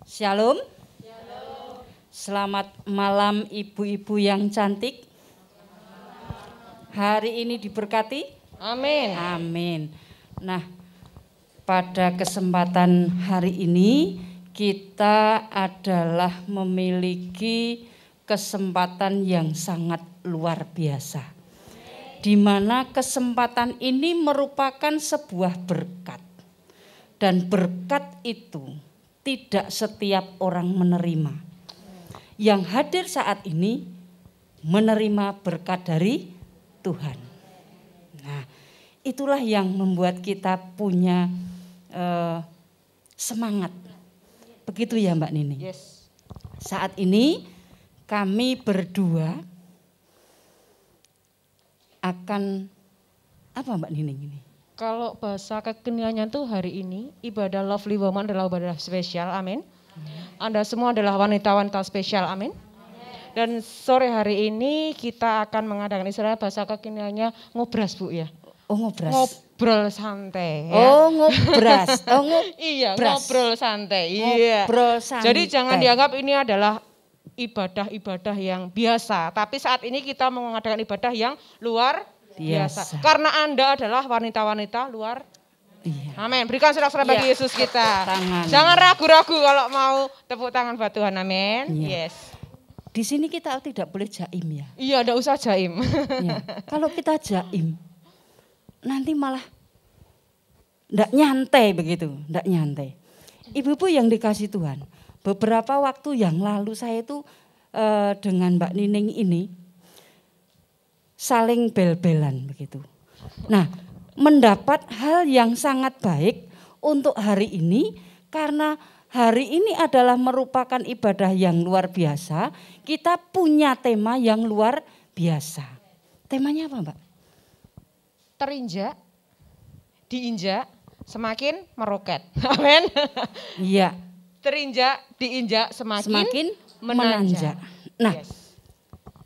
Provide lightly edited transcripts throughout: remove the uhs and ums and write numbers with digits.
Shalom. Selamat malam ibu-ibu yang cantik. Hari ini diberkati. Amin. Amin. Nah, pada kesempatan hari ini kita adalah memiliki kesempatan yang sangat luar biasa. Di mana kesempatan ini merupakan sebuah berkat. Dan berkat itu tidak setiap orang menerima. Yang hadir saat ini menerima berkat dari Tuhan. Nah, itulah yang membuat kita punya semangat. Begitu ya Mbak Nining? Yes. Saat ini kami berdua akan apa Mbak Nining ini? Kalau bahasa kekiniannya tuh hari ini ibadah Lovely Woman adalah ibadah spesial, amin. Anda semua adalah wanita-wanita spesial, amin. Dan sore hari ini kita akan mengadakan istilah bahasa kekiniannya ngobras Bu ya. Oh ngobras. Ngobrol santai. Ya. Oh ngobras. Oh iya ngobras. ngobrol santai. Iya. Ngobrol santai. Jadi jangan dianggap ini adalah ibadah-ibadah yang biasa. Tapi saat ini kita mengadakan ibadah yang luar biasa. Karena Anda adalah wanita-wanita luar biasa. Amin. Berikan sorak-sorak bagi Yesus kita. Jangan ragu-ragu kalau mau tepuk tangan buat Tuhan. Amin. Ya. Yes. Di sini kita tidak boleh jaim ya. Iya, enggak usah jaim. Ya. Kalau kita jaim, nanti malah enggak nyantai begitu, enggak nyantai. Ibu-ibu yang dikasih Tuhan, beberapa waktu yang lalu saya itu dengan Mbak Nining ini saling bel-belan begitu. Nah, mendapat hal yang sangat baik untuk hari ini karena hari ini adalah merupakan ibadah yang luar biasa. Kita punya tema yang luar biasa. Temanya apa, Mbak? Terinjak, diinjak, semakin meroket. Amin. Iya. Terinjak, diinjak, semakin menanjak. Nah,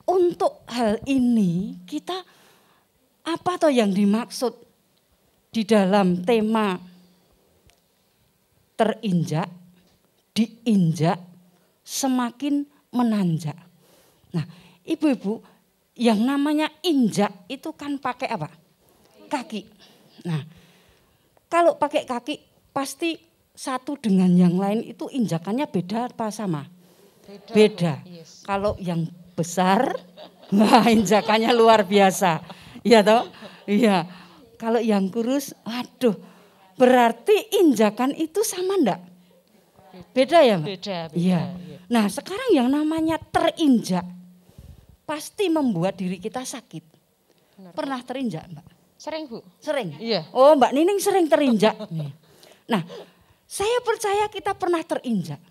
untuk hal ini kita apa toh yang dimaksud di dalam tema terinjak, diinjak, semakin menanjak. Nah, ibu-ibu yang namanya injak itu kan pakai apa? Kaki. Nah, kalau pakai kaki pasti satu dengan yang lain itu injakannya beda apa sama? Beda. Yes. Kalau yang besar, wah injakannya luar biasa. Iya toh? Iya. Kalau yang kurus, waduh, berarti injakan itu sama enggak? Beda ya Mbak? Beda. Iya. Nah sekarang yang namanya terinjak, pasti membuat diri kita sakit. Benar. Pernah terinjak Mbak? Sering Bu. Sering? Iya. Oh Mbak Nining sering terinjak. Nah saya percaya kita pernah terinjak.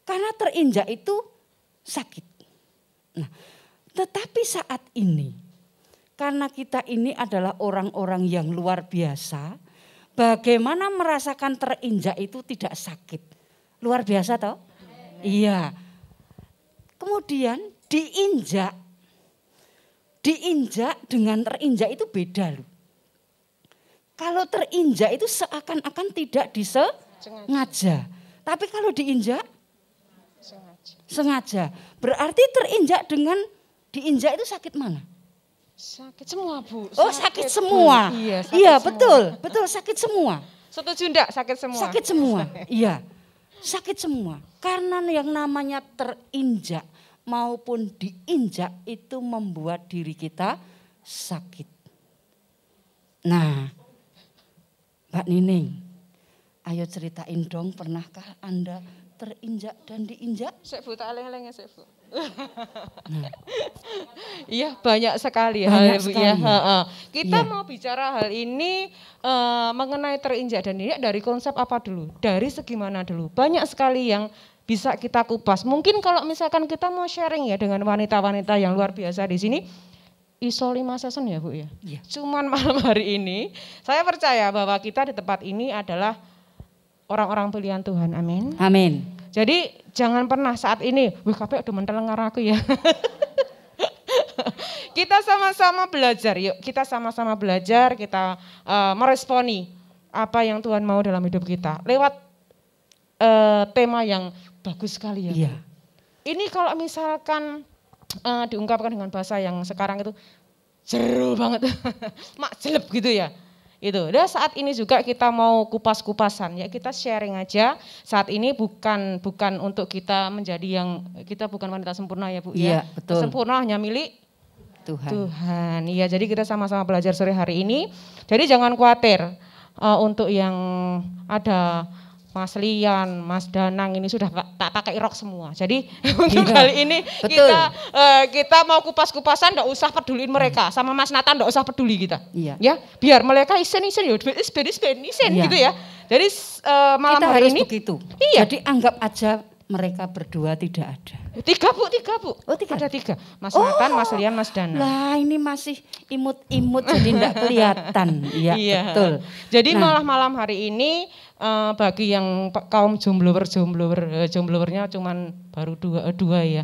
Karena terinjak itu sakit. Nah, tetapi saat ini, karena kita ini adalah orang-orang yang luar biasa, bagaimana merasakan terinjak itu tidak sakit. Luar biasa toh? Iya. Kemudian diinjak dengan terinjak itu beda loh. Kalau terinjak itu seakan-akan tidak disengaja. Tapi kalau diinjak sengaja. Berarti terinjak dengan diinjak itu sakit mana? Sakit semua Bu. Oh sakit semua. Iya betul, betul sakit semua. Setuju enggak sakit semua? Sakit semua, iya. Sakit semua. Karena yang namanya terinjak maupun diinjak itu membuat diri kita sakit. Nah, Mbak Nining, ayo ceritain dong pernahkah Anda terinjak dan diinjak? Sik Bu, tak eleng-eleng ya Bu. Iya banyak sekali hal Bu ya. Kita mau bicara hal ini mengenai terinjak dan diinjak dari konsep apa dulu? Dari segi mana dulu? Banyak sekali yang bisa kita kupas. Mungkin kalau misalkan kita mau sharing ya dengan wanita-wanita yang luar biasa di sini, iso 5 season ya Bu ya. Cuman malam hari ini saya percaya bahwa kita di tempat ini adalah orang-orang pilihan Tuhan, amin. Amin. Jadi jangan pernah saat ini, wih kabeh udah mentelengar aku ya. Kita sama-sama belajar, yuk kita sama-sama belajar, kita meresponi apa yang Tuhan mau dalam hidup kita. Lewat tema yang bagus sekali ya. Iya. Ini kalau misalkan diungkapkan dengan bahasa yang sekarang itu jeru banget, mak jeleb gitu ya. Itu. Dan saat ini juga kita mau kupas-kupasan ya, kita sharing aja. Saat ini bukan untuk kita menjadi yang, kita bukan wanita sempurna ya Bu Iya, ya. betul. Sempurna hanya milik Tuhan. Tuhan. Iya, jadi kita sama-sama belajar sore hari ini. Jadi jangan khawatir untuk yang ada Mas Lian, Mas Danang ini sudah tak pakai rok semua. Jadi untuk kali ini betul. kita mau kupas-kupasan, enggak usah peduliin mereka. Sama Mas Nathan enggak usah peduli kita. Iya. Ya, biar mereka isen ya, isen Iya. gitu ya. Jadi malam Kita hari harus ini begitu. Iya. Jadi anggap aja mereka berdua tidak ada. Tiga bu. Oh, tiga. Ada 3. Mas Nathan, Mas Lian, Mas Danang. Lah ini masih imut-imut jadi enggak kelihatan. Iya, Iya. betul. Jadi Nah, malam hari ini bagi yang kaum jomblowernya cuman baru dua ya.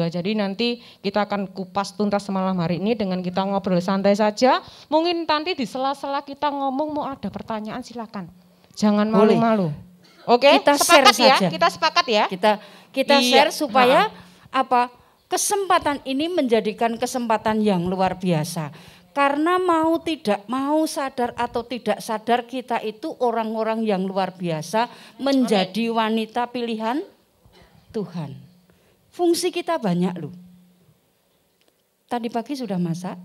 Jadi nanti kita akan kupas tuntas malam hari ini dengan kita ngobrol santai saja. Mungkin nanti di sela-sela kita ngomong mau ada pertanyaan silakan. Jangan Boleh. malu-malu. Oke, Kita sepakat share ya. saja. Kita sepakat ya. kita Iya. share supaya kesempatan ini menjadikan kesempatan yang luar biasa. Karena mau tidak mau, sadar atau tidak sadar, kita itu orang-orang yang luar biasa menjadi wanita pilihan Tuhan. Fungsi kita banyak loh. Tadi pagi sudah masak?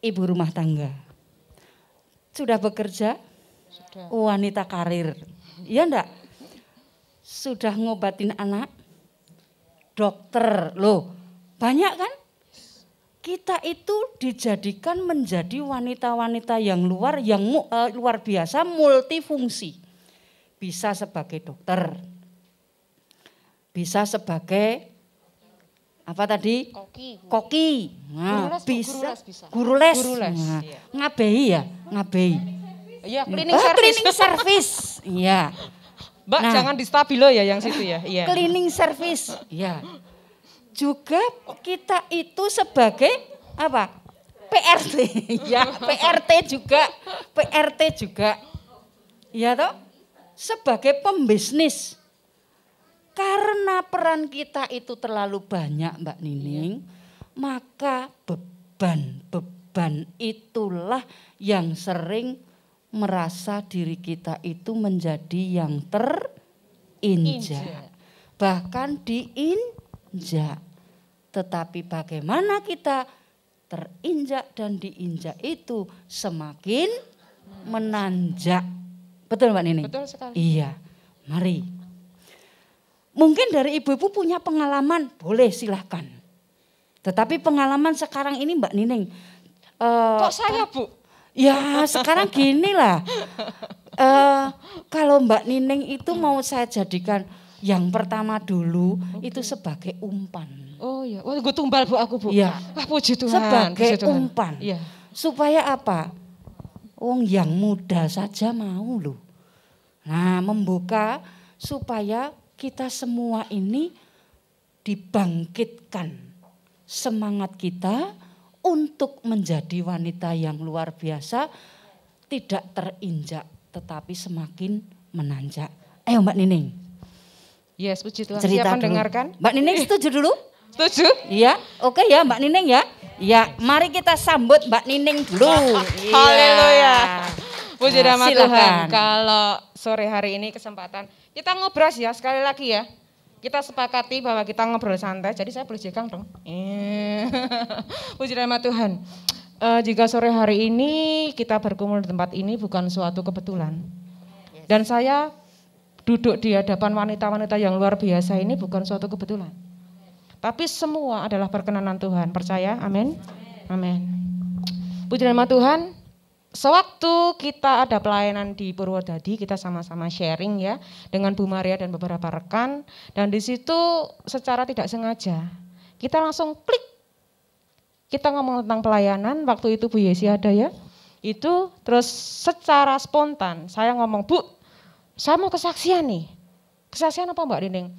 Ibu rumah tangga. Sudah bekerja? Sudah. Wanita karir. Iya enggak? Sudah ngobatin anak? Dokter. Loh, banyak kan? Kita itu dijadikan menjadi wanita-wanita yang luar biasa, multifungsi. Bisa sebagai dokter. Bisa sebagai apa tadi? Koki. Nah, guru les. Nah, iya. Ngabehi ya, ngabehi. Iya, Cleaning service. Iya. Mbak, Nah. jangan di stabilo ya yang situ ya. Iya. Cleaning service. Ya. Juga kita itu sebagai apa? PRT. Ya, PRT juga. Ya toh? Sebagai pembisnis. Karena peran kita itu terlalu banyak, Mbak Nining, maka beban itulah yang sering merasa diri kita itu menjadi yang terinjak. Bahkan diinjak. Tetapi bagaimana kita terinjak dan diinjak itu semakin menanjak. Betul Mbak Nining? Betul sekali. Iya, mari. Mungkin dari ibu-ibu punya pengalaman, boleh silahkan. Tetapi pengalaman sekarang ini Mbak Nining. Kok saya Bu? Ya sekarang gini lah. Kalau Mbak Nining itu mau saya jadikan yang pertama dulu itu sebagai umpan. Oh iya, wah gue tumbal Bu aku Bu. Iya. Wah puji Tuhan. Sebagai puji Tuhan. umpan. Iya. Supaya apa? Wong yang muda saja mau loh. Nah membuka supaya kita semua ini dibangkitkan semangat kita untuk menjadi wanita yang luar biasa, tidak terinjak tetapi semakin menanjak. Ayo Mbak Nining. Yes, puji Tuhan. Cerita Siap dulu. mendengarkan? Mbak Nining setuju dulu? Setuju? Iya, oke ya Mbak Nining ya. Ya, mari kita sambut Mbak Nining dulu. Iya. Haleluya. Puji nama silakan. Tuhan. Kalau sore hari ini kesempatan kita ngobrol ya sekali lagi ya. Kita sepakati bahwa kita ngobrol santai. Jadi saya boleh jegang dong. Puji nama Tuhan. Jika sore hari ini kita berkumpul di tempat ini bukan suatu kebetulan. Dan saya duduk di hadapan wanita-wanita yang luar biasa ini bukan suatu kebetulan. Tapi semua adalah perkenanan Tuhan. Percaya? Amin. Amin. Puji nama Tuhan. Sewaktu kita ada pelayanan di Purwodadi, kita sama-sama sharing ya dengan Bu Maria dan beberapa rekan, dan di situ secara tidak sengaja kita langsung klik. Kita ngomong tentang pelayanan, waktu itu Bu Yesi ada ya. Itu terus secara spontan saya ngomong, "Bu, saya mau kesaksian nih." Kesaksian apa Mbak Nining?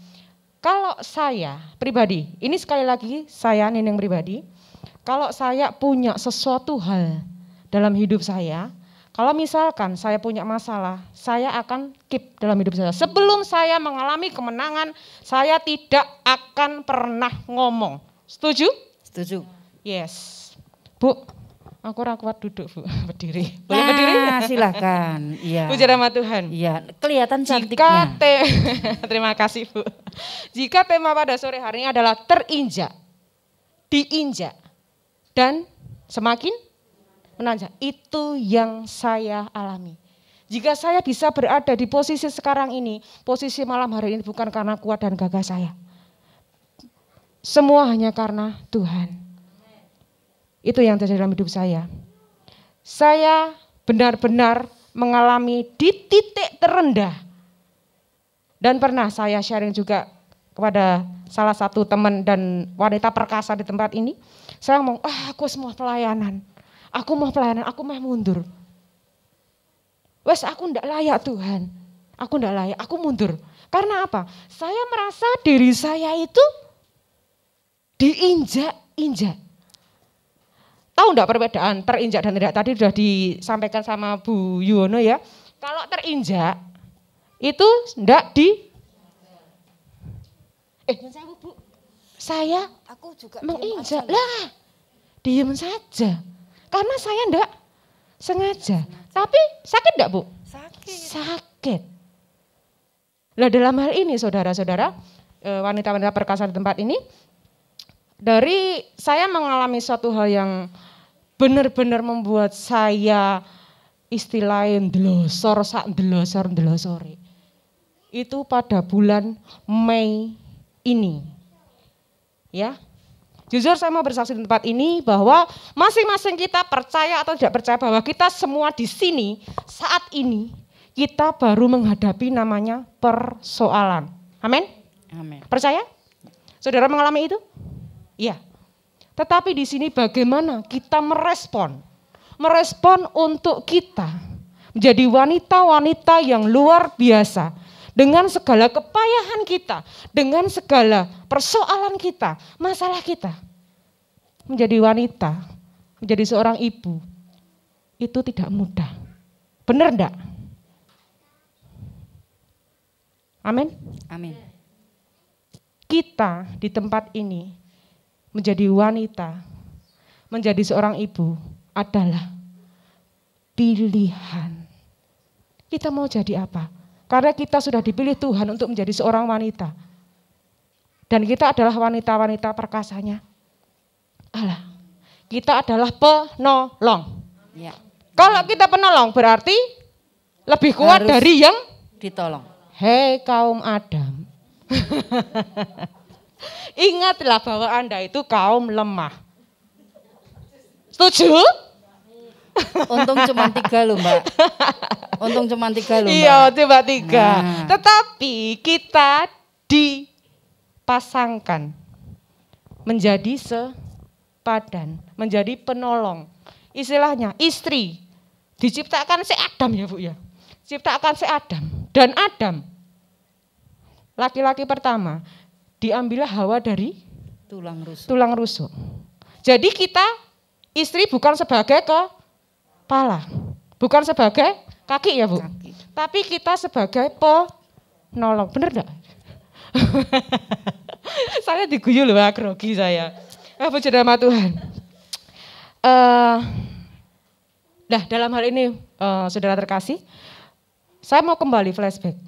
Kalau saya pribadi, ini sekali lagi saya Nining pribadi, kalau saya punya sesuatu hal dalam hidup saya, Kalau misalkan saya punya masalah, saya akan keep dalam hidup saya. Sebelum saya mengalami kemenangan, saya tidak akan pernah ngomong. Setuju? Setuju. Yes. Bu, aku ora kuat duduk, Bu. Berdiri. Boleh berdiri? Silakan. Iya. Puji nama Tuhan. Iya, kelihatan cantiknya. Terima kasih, Bu. Jika tema pada sore hari ini adalah terinjak, diinjak, dan semakin menanjak, itu yang saya alami. Jika saya bisa berada di posisi sekarang ini, posisi malam hari ini bukan karena kuat dan gagah saya. Semua hanya karena Tuhan. Itu yang terjadi dalam hidup saya. Saya benar-benar mengalami di titik terendah. Dan pernah saya sharing juga kepada salah satu teman dan wanita perkasa di tempat ini. Saya ngomong, aku semua pelayanan. Aku mau pelayanan, aku mau mundur. Wes aku ndak layak Tuhan. Aku ndak layak, aku mundur. Karena apa? Saya merasa diri saya itu diinjak-injak. Tahu ndak perbedaan terinjak dan tidak? Tadi sudah disampaikan sama Bu Yuwono ya. Kalau terinjak itu ndak saya Aku juga menginjak lah. Diam saja. Karena saya enggak sengaja. Tapi sakit enggak, Bu? Sakit. Nah, dalam hal ini saudara-saudara, wanita-wanita perkasa di tempat ini, dari saya mengalami suatu hal yang benar-benar membuat saya istilahnya ndelosor-ndelosore. Itu pada bulan Mei ini. Ya. Jujur saya mau bersaksi di tempat ini bahwa masing-masing kita percaya atau tidak percaya bahwa kita semua di sini saat ini kita baru menghadapi namanya persoalan. Amin? Amin. Percaya? Saudara mengalami itu? Iya. Tetapi di sini bagaimana kita merespon? Merespon untuk kita menjadi wanita-wanita yang luar biasa. Dengan segala kepayahan kita, dengan segala persoalan kita, masalah kita. Menjadi wanita, menjadi seorang ibu, itu tidak mudah. Benar enggak? Amin? Amin. Kita di tempat ini menjadi wanita, menjadi seorang ibu adalah pilihan. Kita mau jadi apa? Karena kita sudah dipilih Tuhan untuk menjadi seorang wanita. Dan kita adalah wanita-wanita perkasanya Allah. Kita adalah penolong. Ya. Kalau kita penolong berarti lebih kuat Harus dari yang ditolong. Hei kaum Adam. Ingatlah bahwa Anda itu kaum lemah. Setuju? Untung cuma 3 loh Mbak. Untung cuma 3 loh Mbak. Iya cuma 3. Nah. Tetapi kita dipasangkan menjadi sepadan, menjadi penolong. Istilahnya istri diciptakan si Adam ya Bu ya. Ciptakan si Adam. Dan Adam, laki-laki pertama, diambillah Hawa dari tulang rusuk. Jadi kita istri bukan sebagai kepala, bukan sebagai kaki ya Bu. Kaki. Tapi kita sebagai penolong, bener enggak? Saya diguyu loh, grogi saya. Puji nama Tuhan. Nah dalam hal ini saudara terkasih, saya mau kembali flashback.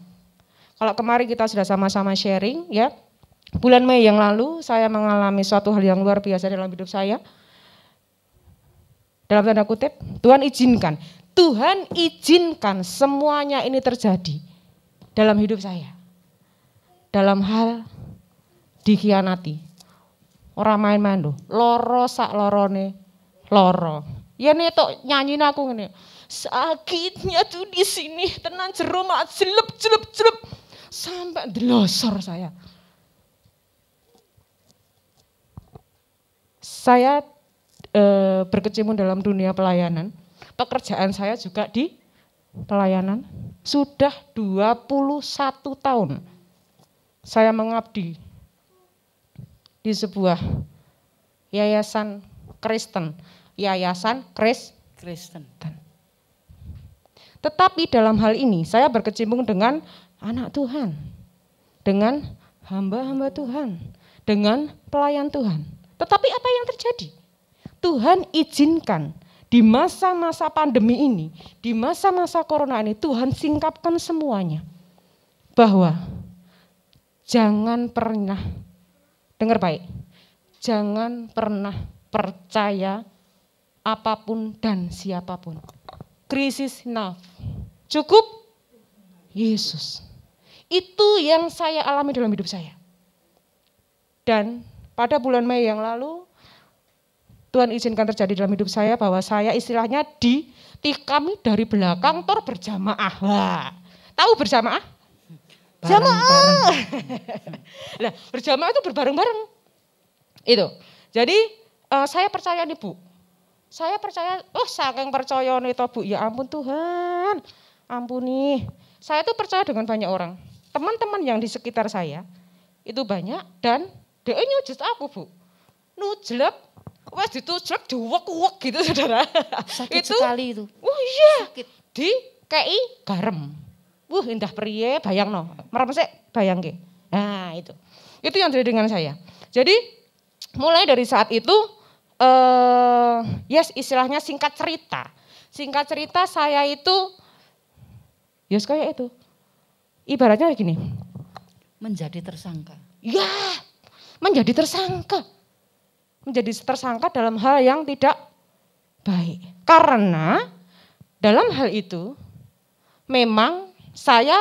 Kalau kemarin kita sudah sama-sama sharing ya, bulan Mei yang lalu saya mengalami suatu hal yang luar biasa dalam hidup saya. Dalam tanda kutip, Tuhan izinkan semuanya ini terjadi dalam hidup saya. Dalam hal dikhianati. Orang main-main loh, loro sak lorone loro. Ya nih tok nyanyiin aku ngene. Sakitnya tuh di sini tenan jero mak jelep sampai delosor saya. Saya berkecimpung dalam dunia pelayanan. Pekerjaan saya juga di pelayanan. Sudah 21 tahun saya mengabdi di sebuah yayasan Kristen. Tetapi dalam hal ini saya berkecimpung dengan anak Tuhan, dengan hamba-hamba Tuhan, dengan pelayan Tuhan. Tetapi apa yang terjadi? Tuhan izinkan di masa-masa pandemi ini, di masa-masa corona ini, Tuhan singkapkan semuanya. Bahwa jangan pernah, dengar baik, jangan pernah percaya apapun dan siapapun. Krisis enough. Cukup Yesus. Itu yang saya alami dalam hidup saya. Dan pada bulan Mei yang lalu, Tuhan izinkan terjadi dalam hidup saya bahwa saya istilahnya ditikami dari belakang tor berjamaah. Wah, tahu berjamaah? Jamaah. Nah, berjamaah itu berbareng-bareng. Itu. Jadi saya percaya nih Bu. Saya percaya, saking percaya nih toh Bu, ya ampun Tuhan, ampuni. Saya tuh percaya dengan banyak orang. Teman-teman yang di sekitar saya itu banyak dan dia nyujet aku Bu. Nujelep, wes ditujlek diwek-wek gitu saudara. Sakit itu, sekali itu. Oh iya, Sakit. di kei garam. Indah priye bayang no, merem sih bayang ke. Nah itu yang terjadi dengan saya. Jadi mulai dari saat itu, istilahnya singkat cerita saya itu, kayak itu. Ibaratnya gini. Menjadi tersangka. Ya, menjadi tersangka. Menjadi tersangka dalam hal yang tidak baik. Karena dalam hal itu memang saya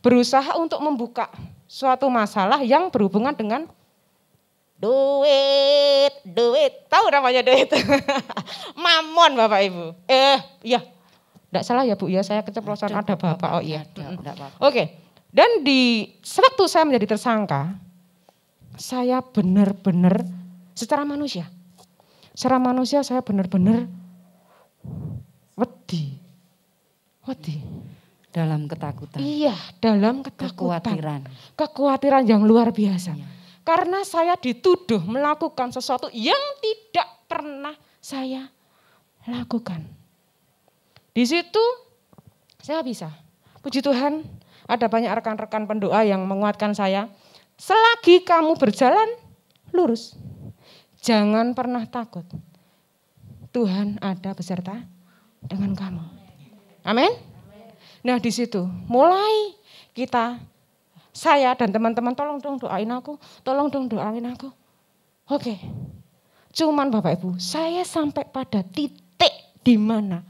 berusaha untuk membuka suatu masalah yang berhubungan dengan duit. Tahu namanya duit? Mamon Bapak Ibu. Ya, enggak salah ya Bu ya, saya keceplosan ada Bapak. Oh iya. Oke. Dan di sewaktu saya menjadi tersangka, saya benar-benar secara manusia saya benar-benar wedi. Dalam ketakutan. Iya, dalam ketakutan. Kekhawatiran yang luar biasa. Iya. Karena saya dituduh melakukan sesuatu yang tidak pernah saya lakukan. Di situ saya bisa. Puji Tuhan, ada banyak rekan-rekan pendoa yang menguatkan saya. Selagi kamu berjalan lurus, jangan pernah takut. Tuhan ada beserta dengan kamu. Amin. Nah di situ mulai saya dan teman-teman tolong dong doain aku. Oke. Cuman Bapak Ibu, saya sampai pada titik di mana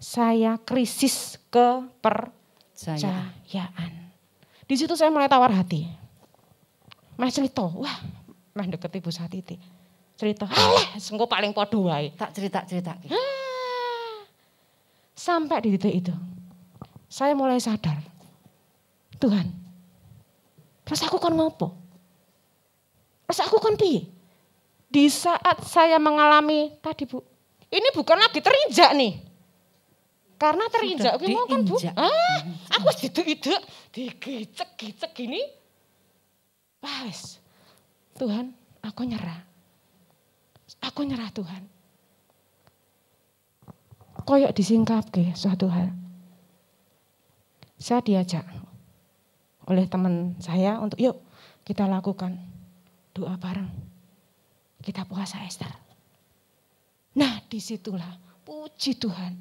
saya krisis kepercayaan. Di situ saya mulai tawar hati. Mas cerita, mah deket Ibu Satiti. Cerita, sengko paling podo wae. Tak cerita. Sampai di titik itu. Saya mulai sadar, Tuhan, terus aku kan ngopo? Terus aku kan piye? Di saat saya mengalami tadi Bu, ini bukan lagi terinjak nih. Karena terinjak gue mau kan Bu, aku diduk-iduk, digicek-gicek gini. Wes, Tuhan, aku nyerah Tuhan. Koyok disingkapke suatu hal. Saya diajak oleh teman saya untuk yuk kita lakukan doa bareng. Kita puasa Ester. Nah disitulah puji Tuhan.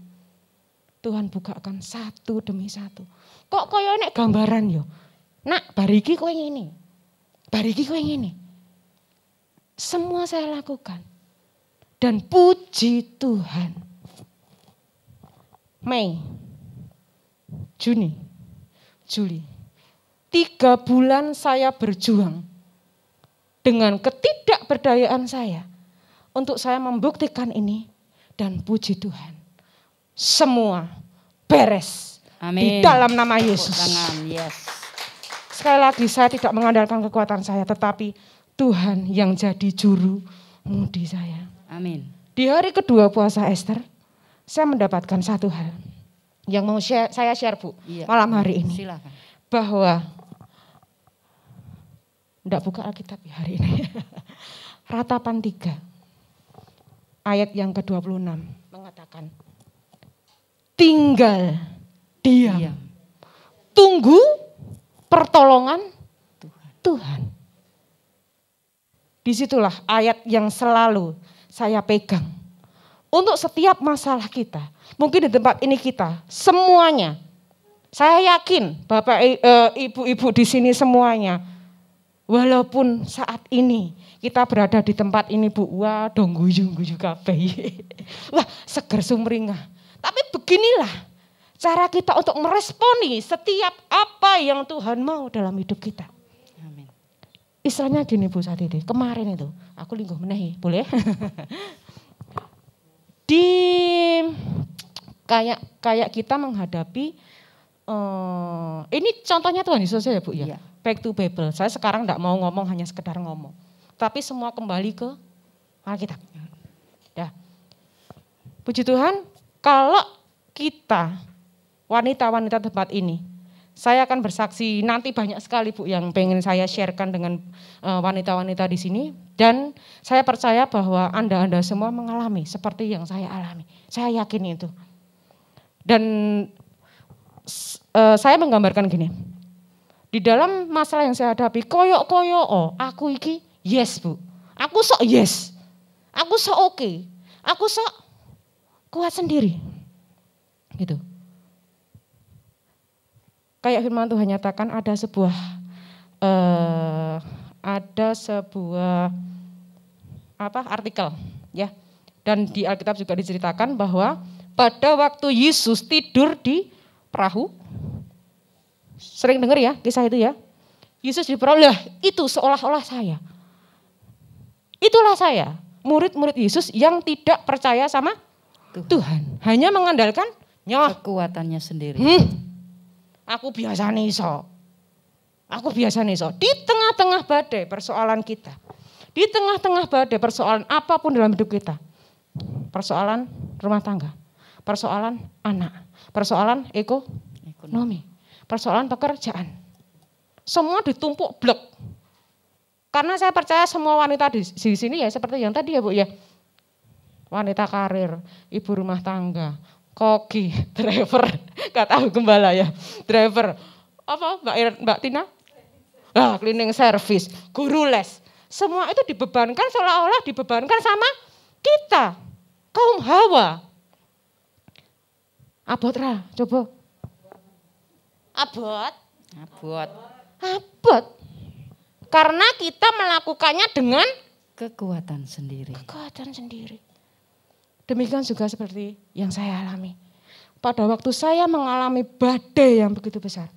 Tuhan bukakan satu demi satu. Kok koyo nek gambaran yo. Nak bariki kowe ngene. Semua saya lakukan. Dan puji Tuhan. Mei, Juni, Juli. 3 bulan saya berjuang dengan ketidakberdayaan saya untuk saya membuktikan ini dan puji Tuhan. Semua beres. Amin. Di dalam nama Yesus. Yes. Sekali lagi saya tidak mengandalkan kekuatan saya tetapi Tuhan yang jadi juru mudi saya. Amin. Di hari kedua puasa Ester saya mendapatkan satu hal yang mau saya share Bu malam hari ini. Silakan. Bahwa enggak buka Alkitab hari ini. Ratapan 3 ayat yang ke-26 mengatakan tinggal diam. Tunggu pertolongan Tuhan. Disitulah ayat yang selalu saya pegang. Untuk setiap masalah kita. Mungkin di tempat ini kita semuanya. Saya yakin Bapak Ibu-ibu di sini semuanya. Walaupun saat ini kita berada di tempat ini Bu. Wah dong guyu-guyu kabeh. Wah seger sumringah. Tapi beginilah cara kita untuk meresponi setiap apa yang Tuhan mau dalam hidup kita. Amin. Istilahnya gini Bu saat ini. Kemarin itu aku lingguh menehi. Boleh? Di kayak kita menghadapi ini contohnya Tuhan Yesus ya Bu ya. Back to Bible. Saya sekarang enggak mau ngomong hanya sekedar ngomong. Tapi semua kembali ke Alkitab. Ya. Puji Tuhan, kalau kita wanita-wanita tempat ini, saya akan bersaksi nanti banyak sekali Bu yang pengen saya sharekan dengan wanita-wanita di sini. Dan saya percaya bahwa Anda semua mengalami seperti yang saya alami. Saya yakin itu. Dan saya menggambarkan gini. Di dalam masalah yang saya hadapi, koyok-koyok, aku iki yes Bu. Aku sok yes. Aku sok oke. Aku sok kuat sendiri. Gitu. Kayak firman Tuhan nyatakan ada sebuah artikel ya. Dan di Alkitab juga diceritakan bahwa pada waktu Yesus tidur di perahu, sering dengar ya kisah itu ya. Yesus di perahu, lah itu seolah-olah saya. Itulah saya, murid-murid Yesus yang tidak percaya sama Tuhan. Hanya mengandalkan kekuatannya sendiri. Aku biasa nih iso. Di tengah-tengah badai persoalan kita. Di tengah-tengah badai persoalan apapun dalam hidup kita. Persoalan rumah tangga. Persoalan anak. Persoalan ekonomi. Persoalan pekerjaan. Semua ditumpuk blek. Karena saya percaya semua wanita di sini ya seperti yang tadi ya Bu ya. Wanita karir, ibu rumah tangga, koki, driver, kata gembala ya, driver. Apa Mbak Tina? Cleaning service, guru les. Semua itu dibebankan seolah-olah dibebankan sama kita. Kaum Hawa. Abot Ra, coba. Abot. Karena kita melakukannya dengan kekuatan sendiri. Demikian juga seperti yang saya alami. Pada waktu saya mengalami badai yang begitu besar.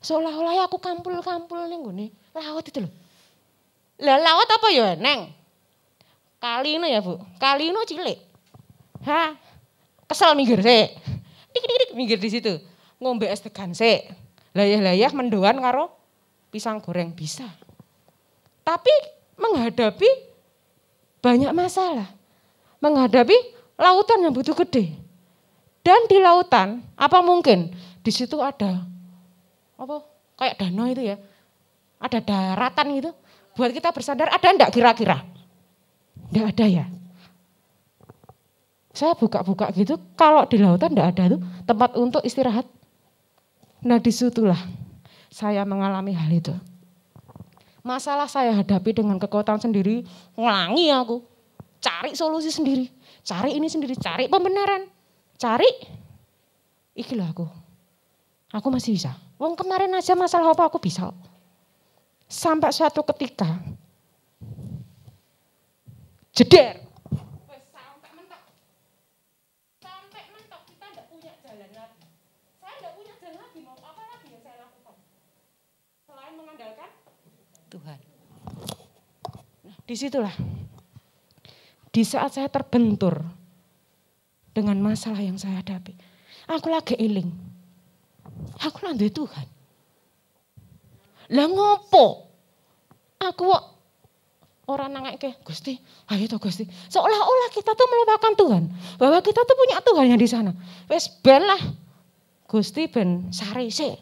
Seolah-olah aku kampul-kampul nih gini, laut itu loh. Lah laut apa ya Neng? Kali ini ya Bu, kali ini cilik. Kesel minggir sik. Dik minggir di situ. Ngombe es degan sik. Layah-layah mendoan karo pisang goreng bisa. Tapi menghadapi banyak masalah. Menghadapi lautan yang begitu gede. Dan di lautan, apa mungkin di situ ada kayak danau itu ya. Ada daratan gitu. Buat kita bersandar ada enggak kira-kira? Enggak ada ya. Saya buka-buka gitu, kalau di lautan enggak ada tuh tempat untuk istirahat. Nah disitulah saya mengalami hal itu. Masalah saya hadapi dengan kekuatan sendiri, ngelangi aku. Cari solusi sendiri, cari ini sendiri, cari pembenaran. Cari, ikilah aku. Aku masih bisa. Wong kemarin aja masalah apa aku bisa. Sampai suatu ketika, jeder. Sampai mentok kita enggak punya jalan lagi. Saya enggak punya jalan lagi, mau apa lagi yang saya lakukan? Selain mengandalkan Tuhan. Nah, disitulah. Di saat saya terbentur dengan masalah yang saya hadapi. Aku lagi eling. Aku landuwe Tuhan. Lah ngopo? Aku orang nangeke, Gusti, ayo toh Gusti. Seolah-olah kita tuh melupakan Tuhan. Bahwa kita tuh punya Tuhan yang di sana. Wes ben lah. Gusti ben sare sik.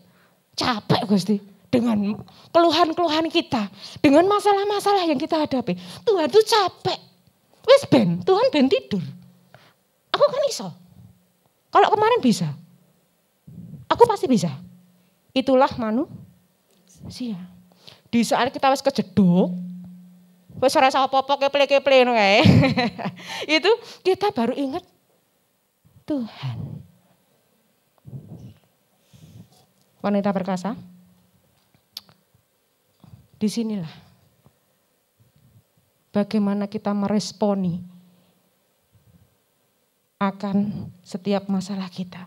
Capek Gusti. Dengan keluhan-keluhan kita. Dengan masalah-masalah yang kita hadapi. Tuhan tuh capek. Wes ben, Tuhan ben tidur. Aku kan iso. Kalau kemarin bisa, aku pasti bisa. Itulah manusia. Di saat kita wis kejeduk, wis ora iso apa-apa keple-keple ngono kae. Itu kita baru ingat Tuhan. Wanita perkasa. Disinilah bagaimana kita meresponi akan setiap masalah kita.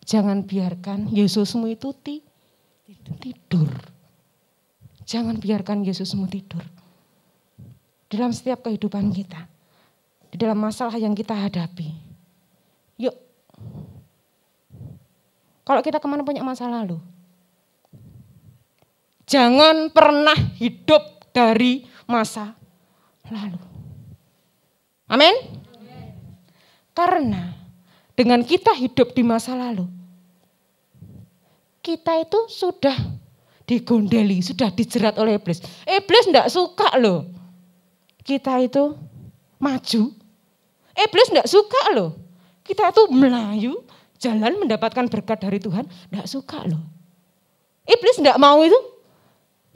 Jangan biarkan Yesusmu itu tidur. Jangan biarkan Yesusmu tidur. Dalam setiap kehidupan kita. Di dalam masalah yang kita hadapi. Yuk. Kalau kita kemana punya masa lalu. Jangan pernah hidup dari masa lalu. Amin. Karena dengan kita hidup di masa lalu, kita itu sudah digondeli, sudah dijerat oleh iblis. Iblis enggak suka loh. Kita itu maju. Iblis enggak suka loh. Kita itu melayu, jalan mendapatkan berkat dari Tuhan, enggak suka loh. Iblis enggak mau itu.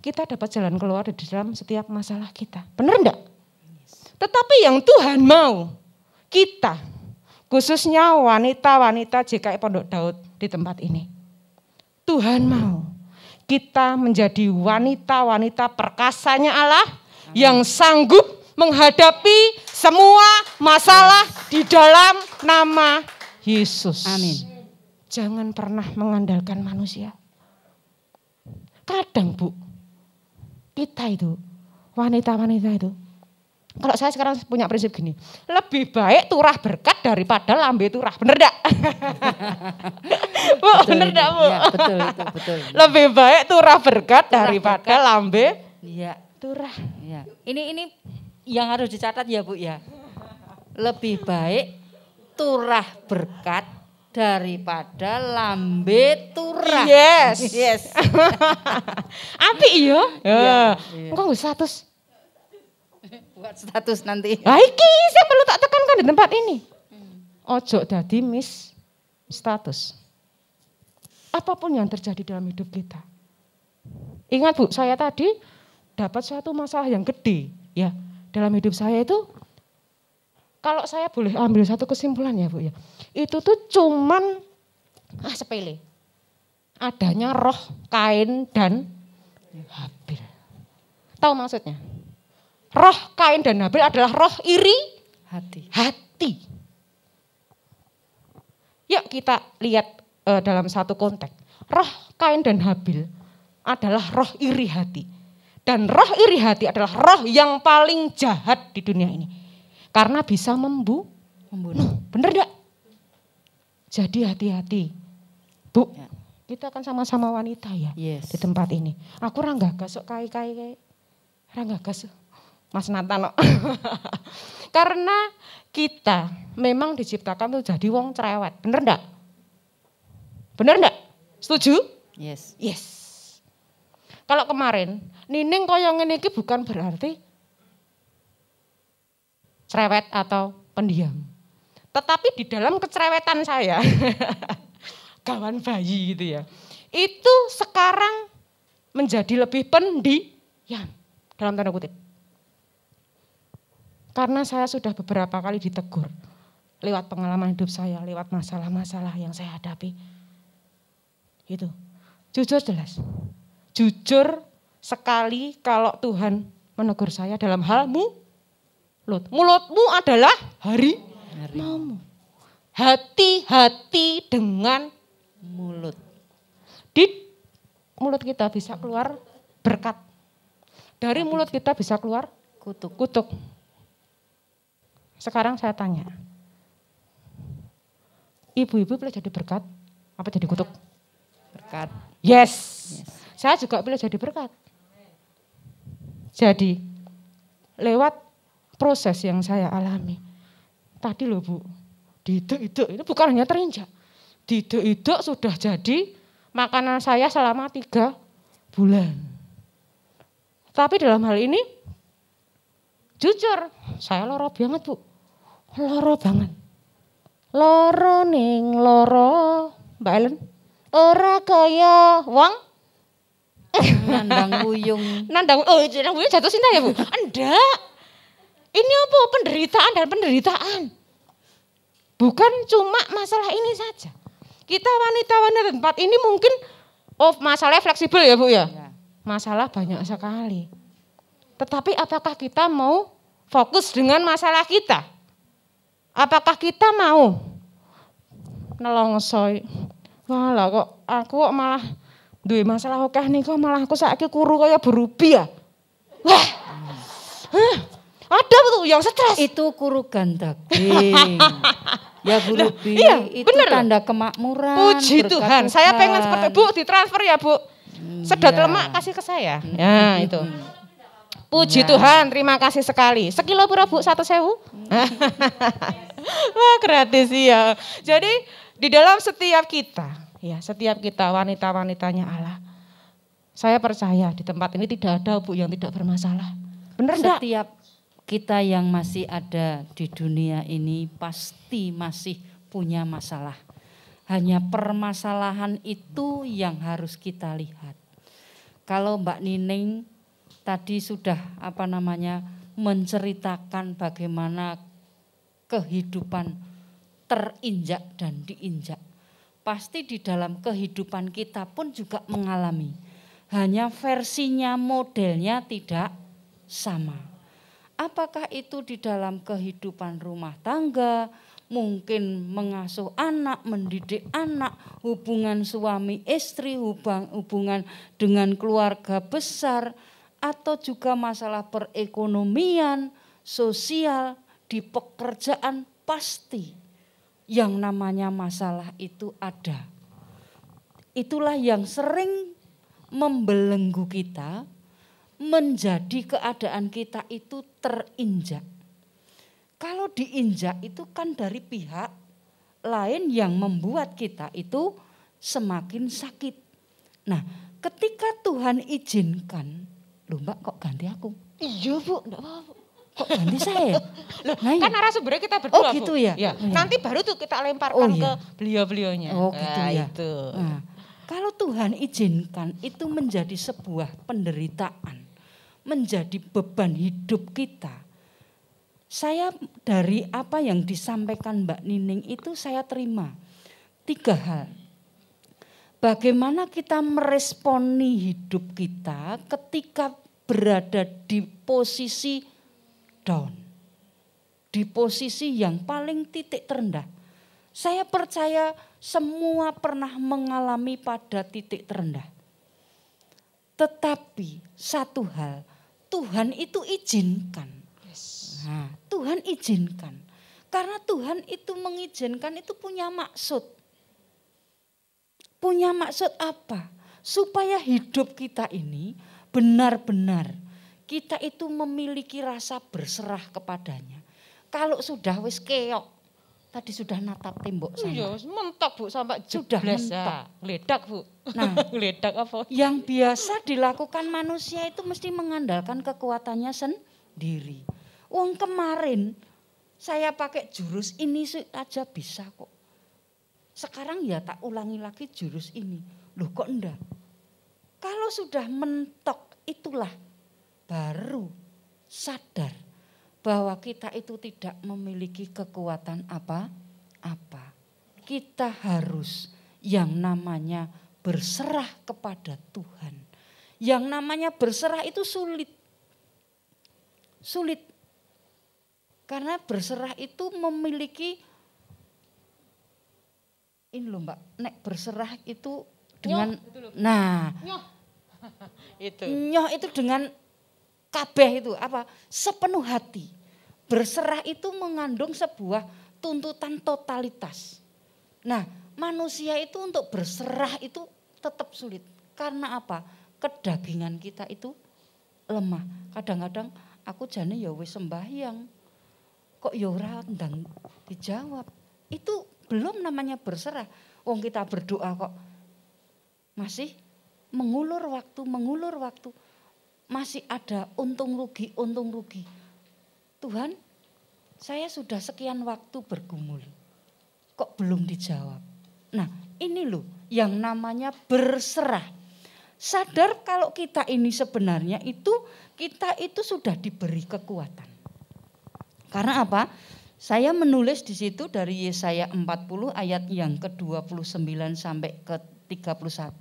Kita dapat jalan keluar di dalam setiap masalah kita. Benar enggak? Tetapi yang Tuhan mau, kita, khususnya wanita-wanita JKI Pondok Daud di tempat ini. Tuhan mau kita menjadi wanita-wanita perkasanya Allah. Amin. Yang sanggup menghadapi semua masalah di dalam nama Yesus. Amin. Jangan pernah mengandalkan manusia. Kadang Bu, kita itu, wanita-wanita itu, kalau saya sekarang punya prinsip gini, lebih baik turah berkat daripada lambe turah, bener enggak? Bu, bener enggak Bu? Ya, betul itu, betul. Lebih baik turah berkat daripada lambe turah. Ya. Ini yang harus dicatat ya Bu ya. Lebih baik turah berkat daripada lambe turah. Yes. Yes. Apik iya. Ya. Engko status. Buat status nanti. Lah iki saya perlu tak tekankan di tempat ini. Ojo dadi miss status. Apapun yang terjadi dalam hidup kita. Ingat Bu, saya tadi dapat suatu masalah yang gede ya dalam hidup saya itu. Kalau saya boleh ambil satu kesimpulan ya Bu ya. Itu tuh cuman sepele. Adanya roh Kain dan Habil. Tahu maksudnya? Roh Kain dan Habil adalah roh iri hati. Yuk kita lihat dalam satu konteks. Roh Kain dan Habil adalah roh iri hati. Dan roh iri hati adalah roh yang paling jahat di dunia ini. Karena bisa membunuh. Bener gak? Jadi hati-hati. Bu, ya. Kita kan sama-sama wanita ya. Yes. Di tempat ini. Aku ora gagas kok kai-kai. Ora gagas. Mas Nathan. Karena kita memang diciptakan tuh jadi wong cerewet. Bener enggak? Bener enggak? Setuju? Yes. Yes. Kalau kemarin Nining koyo ngene iki bukan berarti cerewet atau pendiam. Tetapi di dalam kecerewetan saya, kawan bayi gitu ya. Itu sekarang menjadi lebih pendiam dalam tanda kutip. Karena saya sudah beberapa kali ditegur lewat pengalaman hidup saya, lewat masalah-masalah yang saya hadapi. Itu. Jujur jelas. Jujur sekali kalau Tuhan menegur saya dalam hal mulutmu adalah harimaumu. Hati-hati dengan mulut. Di mulut kita bisa keluar berkat. Dari mulut kita bisa keluar kutuk. Sekarang saya tanya, ibu-ibu boleh jadi berkat apa jadi kutuk? Berkat. Yes. Saya juga boleh jadi berkat. Jadi lewat proses yang saya alami. Tadi loh Bu, didek-idek itu bukan hanya terinjak. Didek-idek sudah jadi makanan saya selama 3 bulan. Tapi dalam hal ini, jujur saya loro banget Bu. Loro banget. Loro ning loro, Mbak Ellen. Ora kaya wong Nandang wuyung. nandang nandang wuyung jatuh cinta ya, Bu? Enggak. Ini apa? Penderitaan dan penderitaan. Bukan cuma masalah ini saja. Kita wanita-wanita tempat ini mungkin masalahnya fleksibel ya, Bu ya. Masalah banyak sekali. Tetapi apakah kita mau fokus dengan masalah kita? Apakah kita mau nelongsoy? Walah kok aku kok malah duwe masalah akeh nih kok malah aku saiki kuru kaya berubah. Wah. Ada tuh yang stres. Itu kurugan daging. Ya Bu Ruby, iya, itu bener. tanda kemakmuran. Puji Tuhan, saya pengen seperti Bu, ditransfer ya Bu. Sedot lemak kasih ke saya. Ya itu. Puji Tuhan, terima kasih sekali. Sekilo pura Bu, 1.000? Wah gratis ya. Jadi di dalam setiap kita, ya setiap kita wanita-wanitanya Allah. Saya percaya di tempat ini tidak ada Bu yang tidak bermasalah. Benar enggak? Setiap kita yang masih ada di dunia ini pasti masih punya masalah. Hanya permasalahan itu yang harus kita lihat. Kalau Mbak Nining tadi sudah menceritakan bagaimana kehidupan terinjak dan diinjak. Pasti di dalam kehidupan kita pun juga mengalami. Hanya versinya, modelnya tidak sama. Apakah itu di dalam kehidupan rumah tangga, mungkin mengasuh anak, mendidik anak, hubungan suami istri, hubungan dengan keluarga besar, atau juga masalah perekonomian, sosial, di pekerjaan, pasti yang namanya masalah itu ada. Itulah yang sering membelenggu kita, menjadi keadaan kita itu terinjak. Kalau diinjak itu kan dari pihak lain yang membuat kita itu semakin sakit. Nah, ketika Tuhan izinkan, loh Mbak kok ganti aku? Iya Bu, enggak apa-apa. Kok ganti saya? Loh, Nah, kan narasumbernya kita berdua oh gitu Bu. ya? Ya. Oh, ya. Nanti baru tuh kita lemparkan iya. ke beliau-beliaunya. Oh gitu nah, ya. Itu. Nah, kalau Tuhan izinkan itu menjadi sebuah penderitaan, menjadi beban hidup kita. Saya dari apa yang disampaikan Mbak Nining itu saya terima 3 hal. Bagaimana kita meresponi hidup kita ketika berada di posisi down. Di posisi yang paling titik terendah. Saya percaya semua pernah mengalami pada titik terendah. Tetapi satu hal, Tuhan itu izinkan. Nah, Tuhan izinkan. Karena Tuhan itu mengizinkan itu punya maksud. Punya maksud apa? Supaya hidup kita ini benar-benar kita itu memiliki rasa berserah kepadanya. Kalau sudah wis keok, tadi sudah natap tembok sana. Iya, mentok Bu sampai Sudah jeblas mentok. ya. Geledak Bu. Nah, geledak apa? yang biasa dilakukan manusia itu mesti mengandalkan kekuatannya sendiri. Wong kemarin saya pakai jurus ini aja bisa kok. Sekarang ya tak ulangi lagi jurus ini. Loh kok enggak? Kalau sudah mentok itulah baru sadar bahwa kita itu tidak memiliki kekuatan apa-apa. Kita harus yang namanya berserah kepada Tuhan. Yang namanya berserah itu sulit. Sulit. Karena berserah itu memiliki, ini loh Mbak, nek berserah itu dengan, nyoh itu dengan kabeh itu apa? Sepenuh hati. Berserah itu mengandung sebuah tuntutan totalitas. Nah, manusia itu untuk berserah itu tetap sulit. Karena apa? Kedagingan kita itu lemah. Kadang-kadang aku jane ya wis sembahyang. Kok ya ora ndang dijawab. Itu belum namanya berserah. Wong kita berdoa kok masih mengulur waktu. Masih ada untung rugi. Tuhan, saya sudah sekian waktu bergumul. kok belum dijawab. Nah ini loh yang namanya berserah. Sadar kalau kita ini sebenarnya kita itu sudah diberi kekuatan. Karena apa? Saya menulis di situ dari Yesaya 40 ayat yang ke-29 sampai ke-31.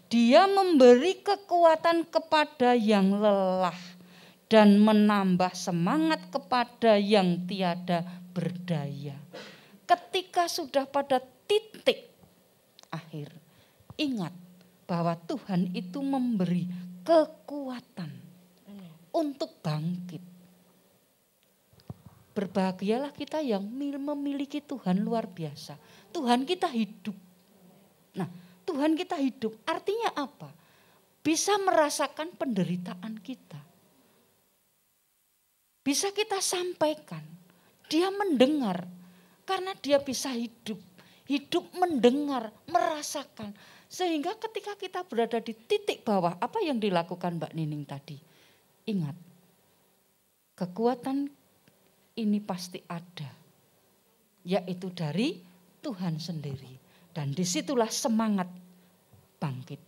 Dia memberi kekuatan kepada yang lelah dan menambah semangat kepada yang tiada berdaya. Ketika sudah pada titik akhir, ingat bahwa Tuhan itu memberi kekuatan untuk bangkit. Berbahagialah kita yang memiliki Tuhan luar biasa. Tuhan kita hidup. Nah, Tuhan kita hidup artinya apa? Bisa merasakan penderitaan kita. Bisa kita sampaikan. Dia mendengar karena dia bisa hidup. Hidup mendengar, merasakan. Sehingga ketika kita berada di titik bawah, apa yang dilakukan Mbak Nining tadi? Ingat, kekuatan ini pasti ada. Yaitu dari Tuhan sendiri. Dan disitulah semangat bangkit.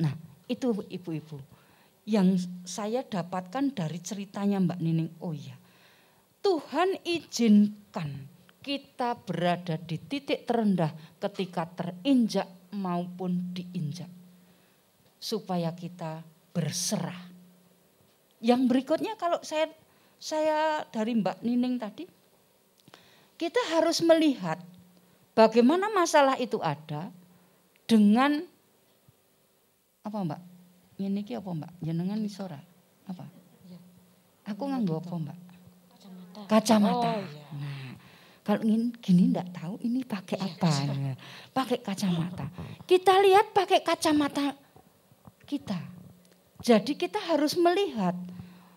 Nah itu ibu-ibu. Yang saya dapatkan dari ceritanya Mbak Nining. Oh iya, Tuhan izinkan kita berada di titik terendah ketika terinjak maupun diinjak. Supaya kita berserah. Yang berikutnya kalau saya dari Mbak Nining tadi, kita harus melihat bagaimana masalah itu ada dengan apa Mbak? Ini apa Mbak? Jenengan isora apa? Aku nganggo apa Mbak? Kacamata. Oh, iya. Nah, kalau gini enggak tahu ini pakai apa. Pakai kacamata. Kita lihat pakai kacamata kita. Jadi kita harus melihat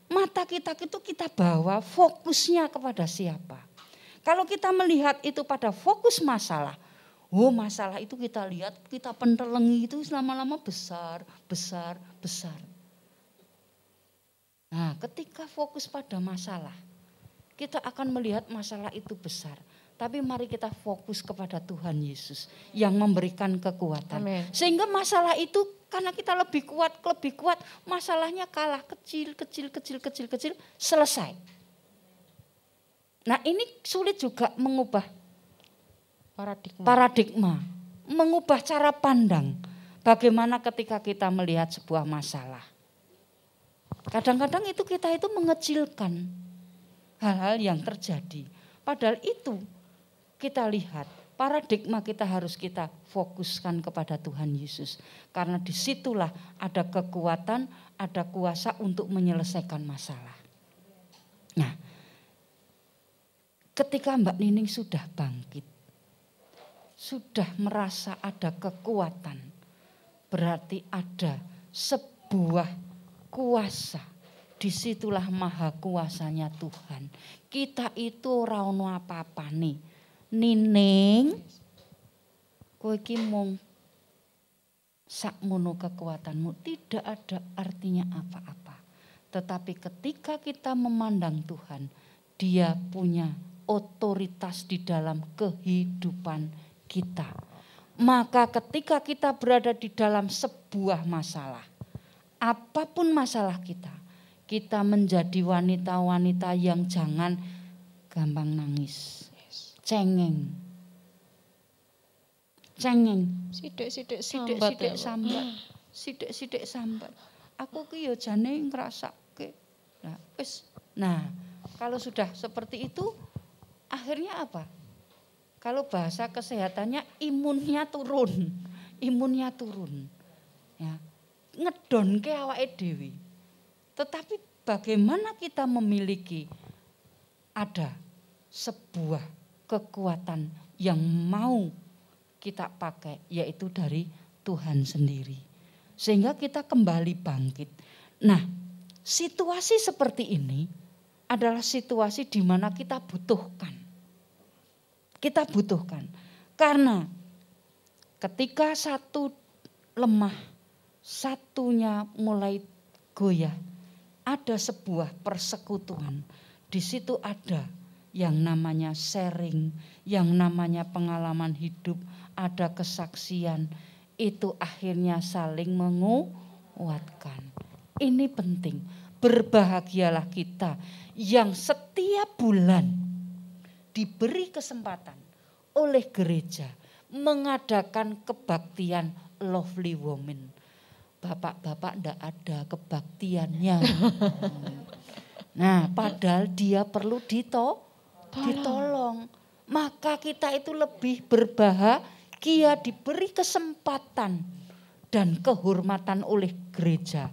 mata kita itu kita bawa fokusnya kepada siapa. Kalau kita melihat itu pada fokus masalah. Oh masalah itu kita lihat, kita pentelengi itu lama-lama besar. Nah ketika fokus pada masalah. Kita akan melihat masalah itu besar. Tapi mari kita fokus kepada Tuhan Yesus yang memberikan kekuatan. Amin. Sehingga masalah itu karena kita lebih kuat, masalahnya kalah kecil, selesai. Nah ini sulit juga mengubah paradigma, mengubah cara pandang. Bagaimana ketika kita melihat sebuah masalah. Kadang-kadang itu kita itu mengecilkan hal-hal yang terjadi. Padahal itu kita lihat paradigma kita harus kita fokuskan kepada Tuhan Yesus. Karena disitulah ada kekuatan, ada kuasa untuk menyelesaikan masalah. Nah, ketika Mbak Nining sudah bangkit, sudah merasa ada kekuatan, berarti ada sebuah kuasa. Disitulah maha kuasanya Tuhan. Kita itu ora ono apa-apane. Nining, kowe iki mung sakmono kekuatanmu, tidak ada artinya apa-apa. Tetapi ketika kita memandang Tuhan, Dia punya otoritas di dalam kehidupan kita. Maka ketika kita berada di dalam sebuah masalah, apapun masalah kita menjadi wanita-wanita yang jangan gampang nangis. Cengeng. Sidik-sidik sambat. Aku ki ya jane ngrasake. Nah, wis. Nah, kalau sudah seperti itu akhirnya apa? Kalau bahasa kesehatannya imunnya turun. Ya. Ngedonke awake dhewe. Tetapi bagaimana kita memiliki ada sebuah kekuatan yang mau kita pakai, yaitu dari Tuhan sendiri. Sehingga kita kembali bangkit. Nah, situasi seperti ini adalah situasi di mana kita butuhkan. Karena ketika satu lemah, satunya mulai goyah, ada sebuah persekutuan. Di situ ada yang namanya sharing, yang namanya pengalaman hidup, ada kesaksian, itu akhirnya saling menguatkan. Ini penting. Berbahagialah kita yang setiap bulan diberi kesempatan oleh gereja mengadakan kebaktian Lovely Women. Bapak-bapak ndak ada kebaktiannya. Nah, padahal dia perlu ditolong. Maka kita itu lebih berbahagia diberi kesempatan dan kehormatan oleh gereja.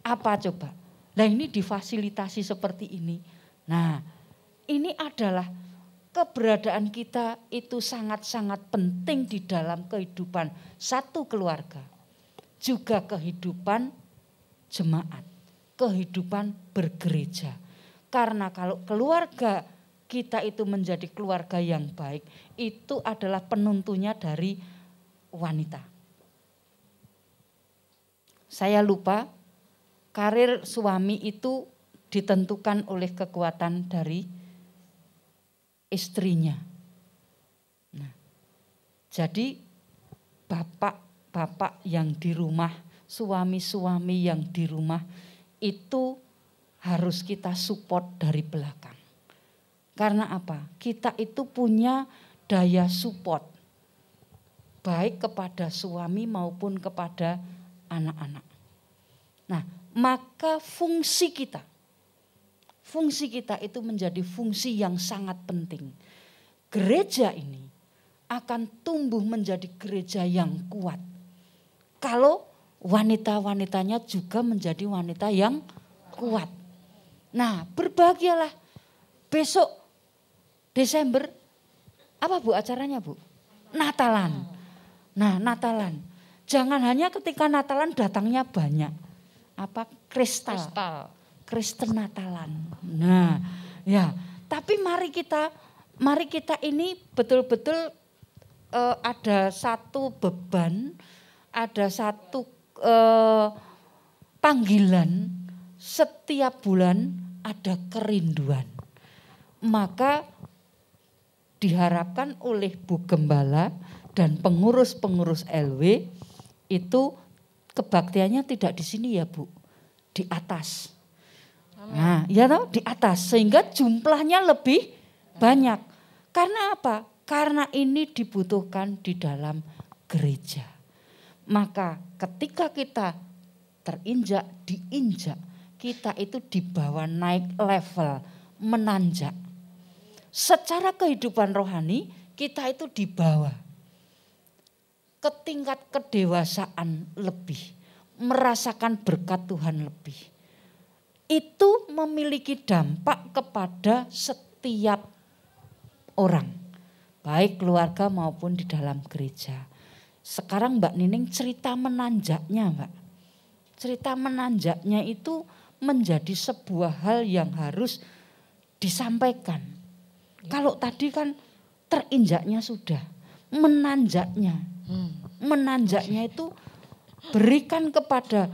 Apa coba? Nah, ini difasilitasi seperti ini. Nah, ini adalah keberadaan kita itu sangat-sangat penting di dalam kehidupan satu keluarga. Juga kehidupan jemaat, kehidupan bergereja. Karena kalau keluarga kita itu menjadi keluarga yang baik, itu adalah penuntunya dari wanita. Saya lupa, karir suami itu ditentukan oleh kekuatan dari istrinya. Nah, jadi bapak yang di rumah, suami-suami yang di rumah itu harus kita support dari belakang. Karena apa? Kita itu punya daya support baik kepada suami maupun kepada anak-anak. Nah, maka fungsi kita itu menjadi fungsi yang sangat penting. Gereja ini akan tumbuh menjadi gereja yang kuat. Kalau wanita-wanitanya juga menjadi wanita yang kuat. Nah, berbahagialah. Besok Desember, apa Bu acaranya Bu? Natalan. Nah, Natalan. Jangan hanya ketika Natalan datangnya banyak. Apa? Kristal Natalan. Nah, ya. Tapi mari kita ini betul-betul ada satu beban, ada satu panggilan, setiap bulan ada kerinduan. Maka diharapkan oleh Bu Gembala dan pengurus-pengurus LW itu kebaktiannya tidak di sini ya Bu, di atas. Nah, ya tahu di atas sehingga jumlahnya lebih banyak. Karena apa? Karena ini dibutuhkan di dalam gereja. Maka ketika kita diinjak, kita itu dibawa naik level, menanjak. Secara kehidupan rohani kita itu dibawa ke tingkat kedewasaan lebih, merasakan berkat Tuhan lebih. Itu memiliki dampak kepada setiap orang, baik keluarga maupun di dalam gereja. Sekarang Mbak Nining cerita menanjaknya Mbak. Cerita menanjaknya itu menjadi sebuah hal yang harus disampaikan. Kalau tadi kan terinjaknya sudah, menanjaknya. Menanjaknya itu berikan kepada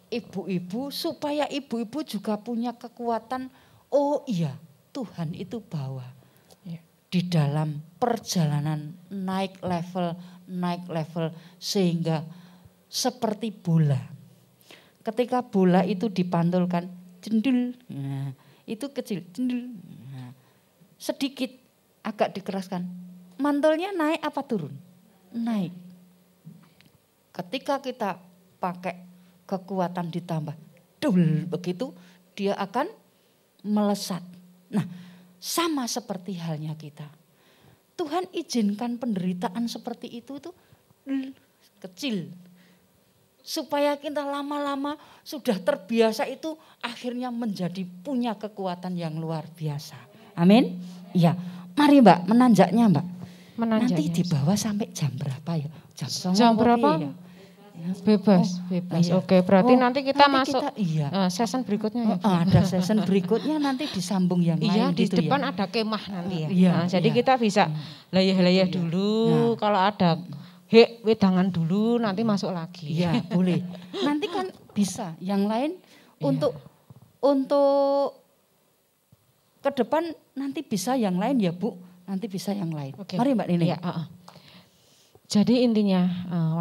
ibu-ibu supaya ibu-ibu juga punya kekuatan. Oh iya, Tuhan itu bawa di dalam perjalanan naik level sehingga seperti bola. Ketika bola itu dipantulkan jendul, nah, itu kecil jendul, nah, sedikit agak dikeraskan, mantulnya naik apa turun? Naik. Ketika kita pakai kekuatan ditambah dul begitu, dia akan melesat. Nah, sama seperti halnya kita. Tuhan izinkan penderitaan seperti itu tuh kecil. Supaya kita lama-lama sudah terbiasa itu akhirnya menjadi punya kekuatan yang luar biasa. Amin. Iya. Mari Mbak menanjaknya Mbak. Nanti dibawa sampai jam berapa ya? Jam berapa? Ya? Bebas. Iya. Oke, berarti nanti kita masuk iya. season berikutnya ya. Ada season berikutnya nanti disambung yang lain di gitu depan ya. ada kemah nanti ya. Iya, Jadi kita bisa layah-layah dulu. Kalau ada wedangan dulu nanti masuk lagi. Iya, boleh. Nanti kan bisa yang lain untuk ke depan nanti bisa yang lain ya Bu, nanti bisa yang lain. Oke. Mari Mbak Nini. Ya, jadi intinya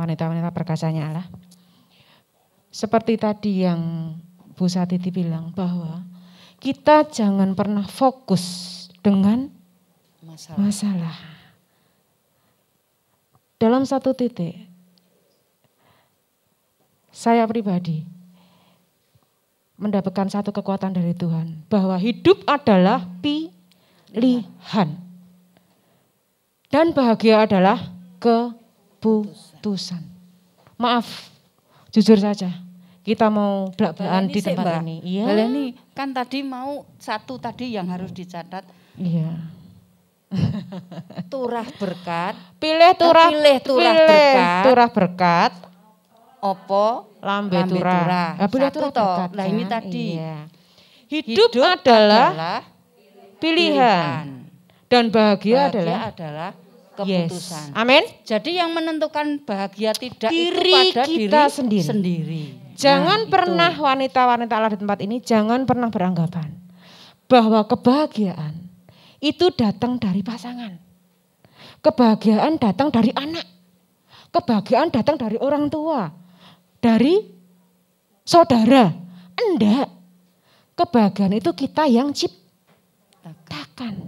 wanita-wanita perkasanya Allah, seperti tadi yang Bu Satiti bilang bahwa kita jangan pernah fokus dengan masalah. Dalam satu titik, saya pribadi mendapatkan satu kekuatan dari Tuhan bahwa hidup adalah pilihan dan bahagia adalah keputusan. Maaf, jujur saja, kita mau belak-belakan di tempat ini. Iya. Baleni kan tadi mau satu tadi yang harus dicatat. Iya. Turah berkat. Pilih turah berkat. Turah berkat. Opo lambe turah. Pilih turah berkat. Nah ini tadi. Iya. Hidup adalah pilihan. Dan bahagia adalah keputusan. Yes. Amin. Jadi yang menentukan bahagia tidak diri itu pada kita diri sendiri. Jangan pernah wanita-wanita Allah di tempat ini jangan pernah beranggapan bahwa kebahagiaan itu datang dari pasangan. Kebahagiaan datang dari anak. Kebahagiaan datang dari orang tua. Dari saudara. Enggak. Kebahagiaan itu kita yang ciptakan.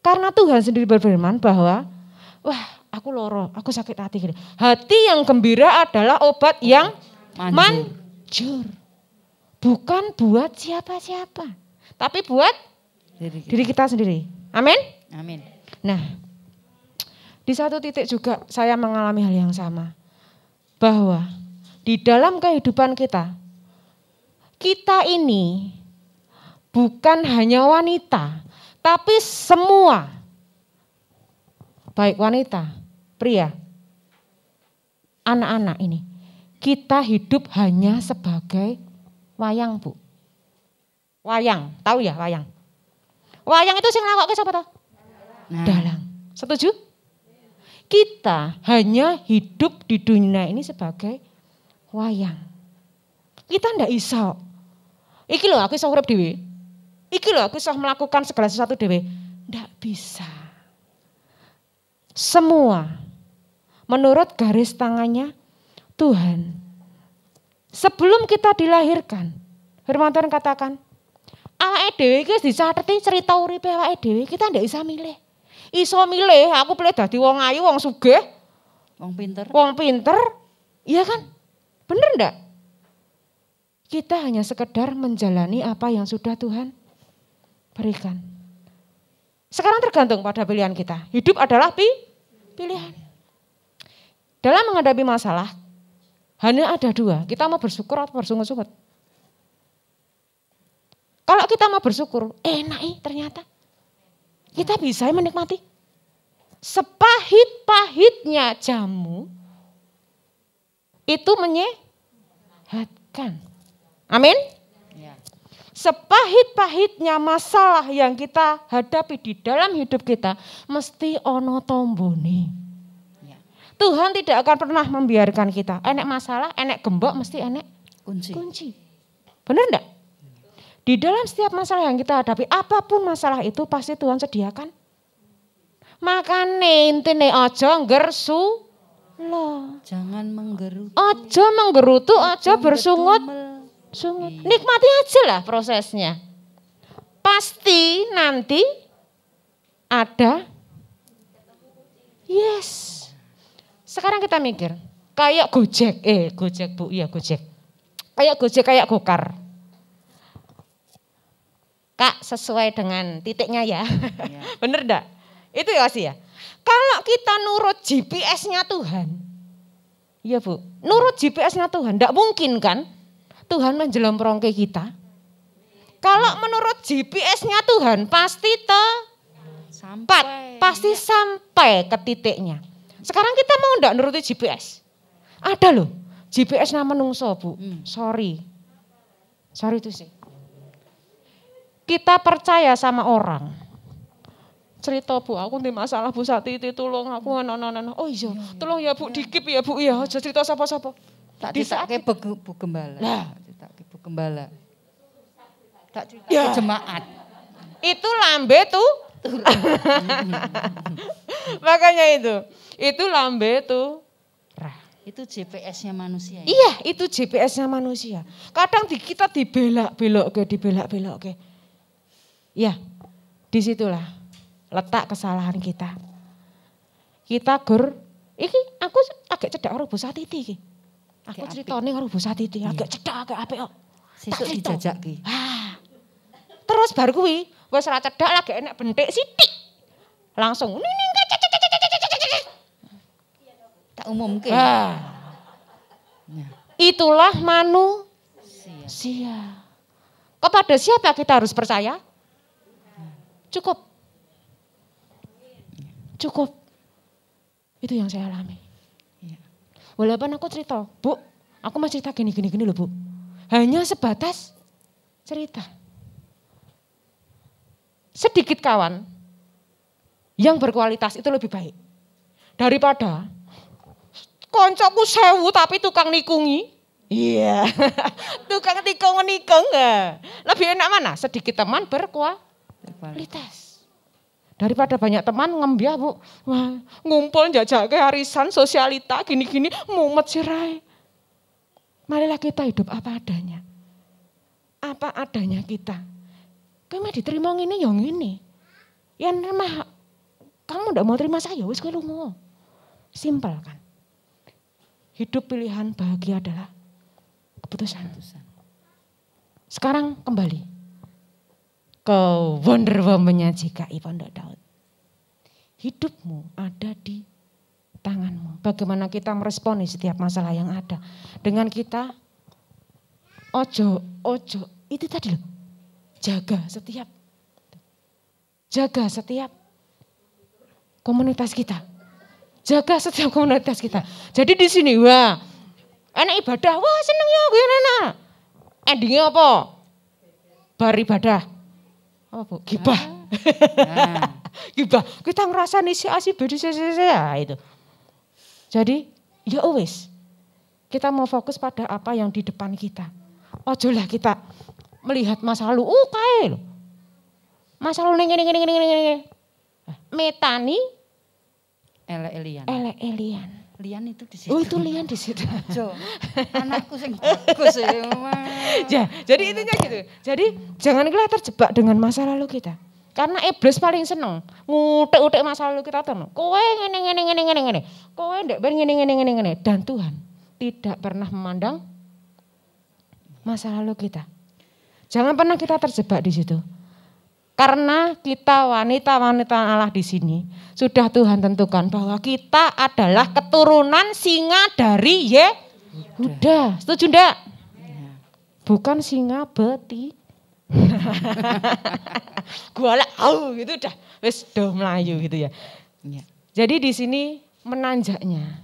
Karena Tuhan sendiri berfirman bahwa wah aku loro, aku sakit hati. Hati yang gembira adalah obat yang manjur. Bukan buat siapa-siapa. Tapi buat diri kita sendiri. Amin? Amin. Nah, di satu titik juga saya mengalami hal yang sama. Bahwa di dalam kehidupan kita ini bukan hanya wanita, tapi semua. Baik wanita, pria, anak-anak ini. Kita hidup hanya sebagai wayang, Bu. Wayang, tahu ya wayang? Wayang itu sing nglakokke sapa to? Dalang. Setuju? Kita hanya hidup di dunia ini sebagai wayang. Kita ndak iso. Iki lho aku iso urip dhewe. Iki lho aku iso melakukan segala sesuatu dhewe. Ndak bisa. Semua menurut garis tangannya Tuhan. Sebelum kita dilahirkan, firman Tuhan katakan, awake dhewe iki wis dicateti cerita uripe awake dhewe, kita ndak bisa milih. Iso milih, aku pilih dadi wong ayu, wong sugih, wong pinter, iya kan? Bener ndak? Kita hanya sekedar menjalani apa yang sudah Tuhan berikan. Sekarang tergantung pada pilihan kita. Hidup adalah pilihan. Dalam menghadapi masalah, hanya ada dua. Kita mau bersyukur atau bersungut-sungut. Kalau kita mau bersyukur, enak ternyata. Kita bisa menikmati. Sepahit-pahitnya jamu, itu menyehatkan. Amin? Ya. Sepahit-pahitnya masalah yang kita hadapi di dalam hidup kita, mesti ono tombone. Ya. Tuhan tidak akan pernah membiarkan kita. Enek masalah, enek gembok, mesti enek kunci. Benar enggak? Di dalam setiap masalah yang kita hadapi, apapun masalah itu pasti Tuhan sediakan. Makane intine aja nggersu loh. Jangan menggerutu. Aja menggerutu, aja bersungut. Nikmati aja lah prosesnya. Pasti nanti ada yes. Sekarang kita mikir, kayak Gojek Bu, iya Gojek. Kayak Gojek, kayak Gokar. Kak, sesuai dengan titiknya ya. Bener enggak? Itu ya sih ya. Kalau kita nurut GPS-nya Tuhan. Iya Bu, nurut GPS-nya Tuhan. Enggak mungkin kan Tuhan menjelomprongke kita. Kalau menurut GPS-nya Tuhan pasti pasti sampai ke titiknya. Sekarang kita mau enggak nuruti GPS? Ada loh, GPS-nya menungso Bu. Sorry itu sih. Kita percaya sama orang. Cerita Bu, aku di masalah Bu Satiti, tolong aku anak-anak. Oh iya, tolong ya Bu, dikip ya Bu, ya aja cerita siapa-siapa. Tak ditake Bu Gembala. Lah, ditake Bu Gembala. Tak cerita ke jemaat. Itu lambe tuh. Makanya itu lambe tuh. Itu GPS-nya manusia. Ya? Iya, itu GPS-nya manusia. Kadang kita dibelak-belok ke. Ya, disitulah letak kesalahan kita. Kita iki aku agak cedak karo Bu Satiti iki. Aku ceritane karo Bu Satiti, agak cedak agak apik kok. Sesuk dijajak ki. Terus bar kuwi wis ora cedak lagi enek bentik sithik. Langsung tak umumke. Itulah manusia. Kepada siapa kita harus percaya? Cukup. Itu yang saya alami. Walaupun aku cerita, Bu, aku mau cerita gini loh Bu. Hanya sebatas cerita. Sedikit kawan yang berkualitas itu lebih baik. Daripada koncoku 1000 tapi tukang nikungi. Iya. Tukang nikung. Lebih enak mana? Sedikit teman berkualitas. Daripada banyak teman ngembyah Bu. Wah, ngumpul njajake arisan sosialita gini-gini mumet sirai. Marilah kita hidup apa adanya. Apa adanya kita. Kowe mah diterima ngene ya ngene. Ya mah kamu ndak mau terima saya wis kowe lunga. Simpel kan. Hidup pilihan bahagia adalah keputusan. Sekarang kembali ke Wonder Woman-nya JKI Pondok Daud. Hidupmu ada di tanganmu. Bagaimana kita meresponi setiap masalah yang ada. Dengan kita ojo itu tadi loh. Jaga setiap komunitas kita. Jadi di sini wah enak ibadah, wah seneng ya gue enak. Endingnya apa? Bar ibadah. Apa Bu? Gibah. Gibah. Kita ngerasa nih si itu. Jadi ya wis. Kita mau fokus pada apa yang di depan kita. Ojolah kita melihat masa lalu. Kae lho. Masa lalu ngene. Metani Elek-elian. Lian itu di situ. Oh itu Lian di situ. Anakku sing bagus ya. Jadi intinya gitu. Jadi jangan kita terjebak dengan masa lalu kita. Karena iblis paling seneng ngutek-utek masa lalu kita tuh. Kowe ngene. Kowe ndak ben ngene. Dan Tuhan tidak pernah memandang masa lalu kita. Jangan pernah kita terjebak di situ. Karena kita wanita-wanita Allah di sini sudah Tuhan tentukan bahwa kita adalah keturunan singa dari Yehuda. Setuju enggak? Bukan singa beti. Gua lah gitu dah. Wis do melayu gitu ya. Jadi di sini menanjaknya.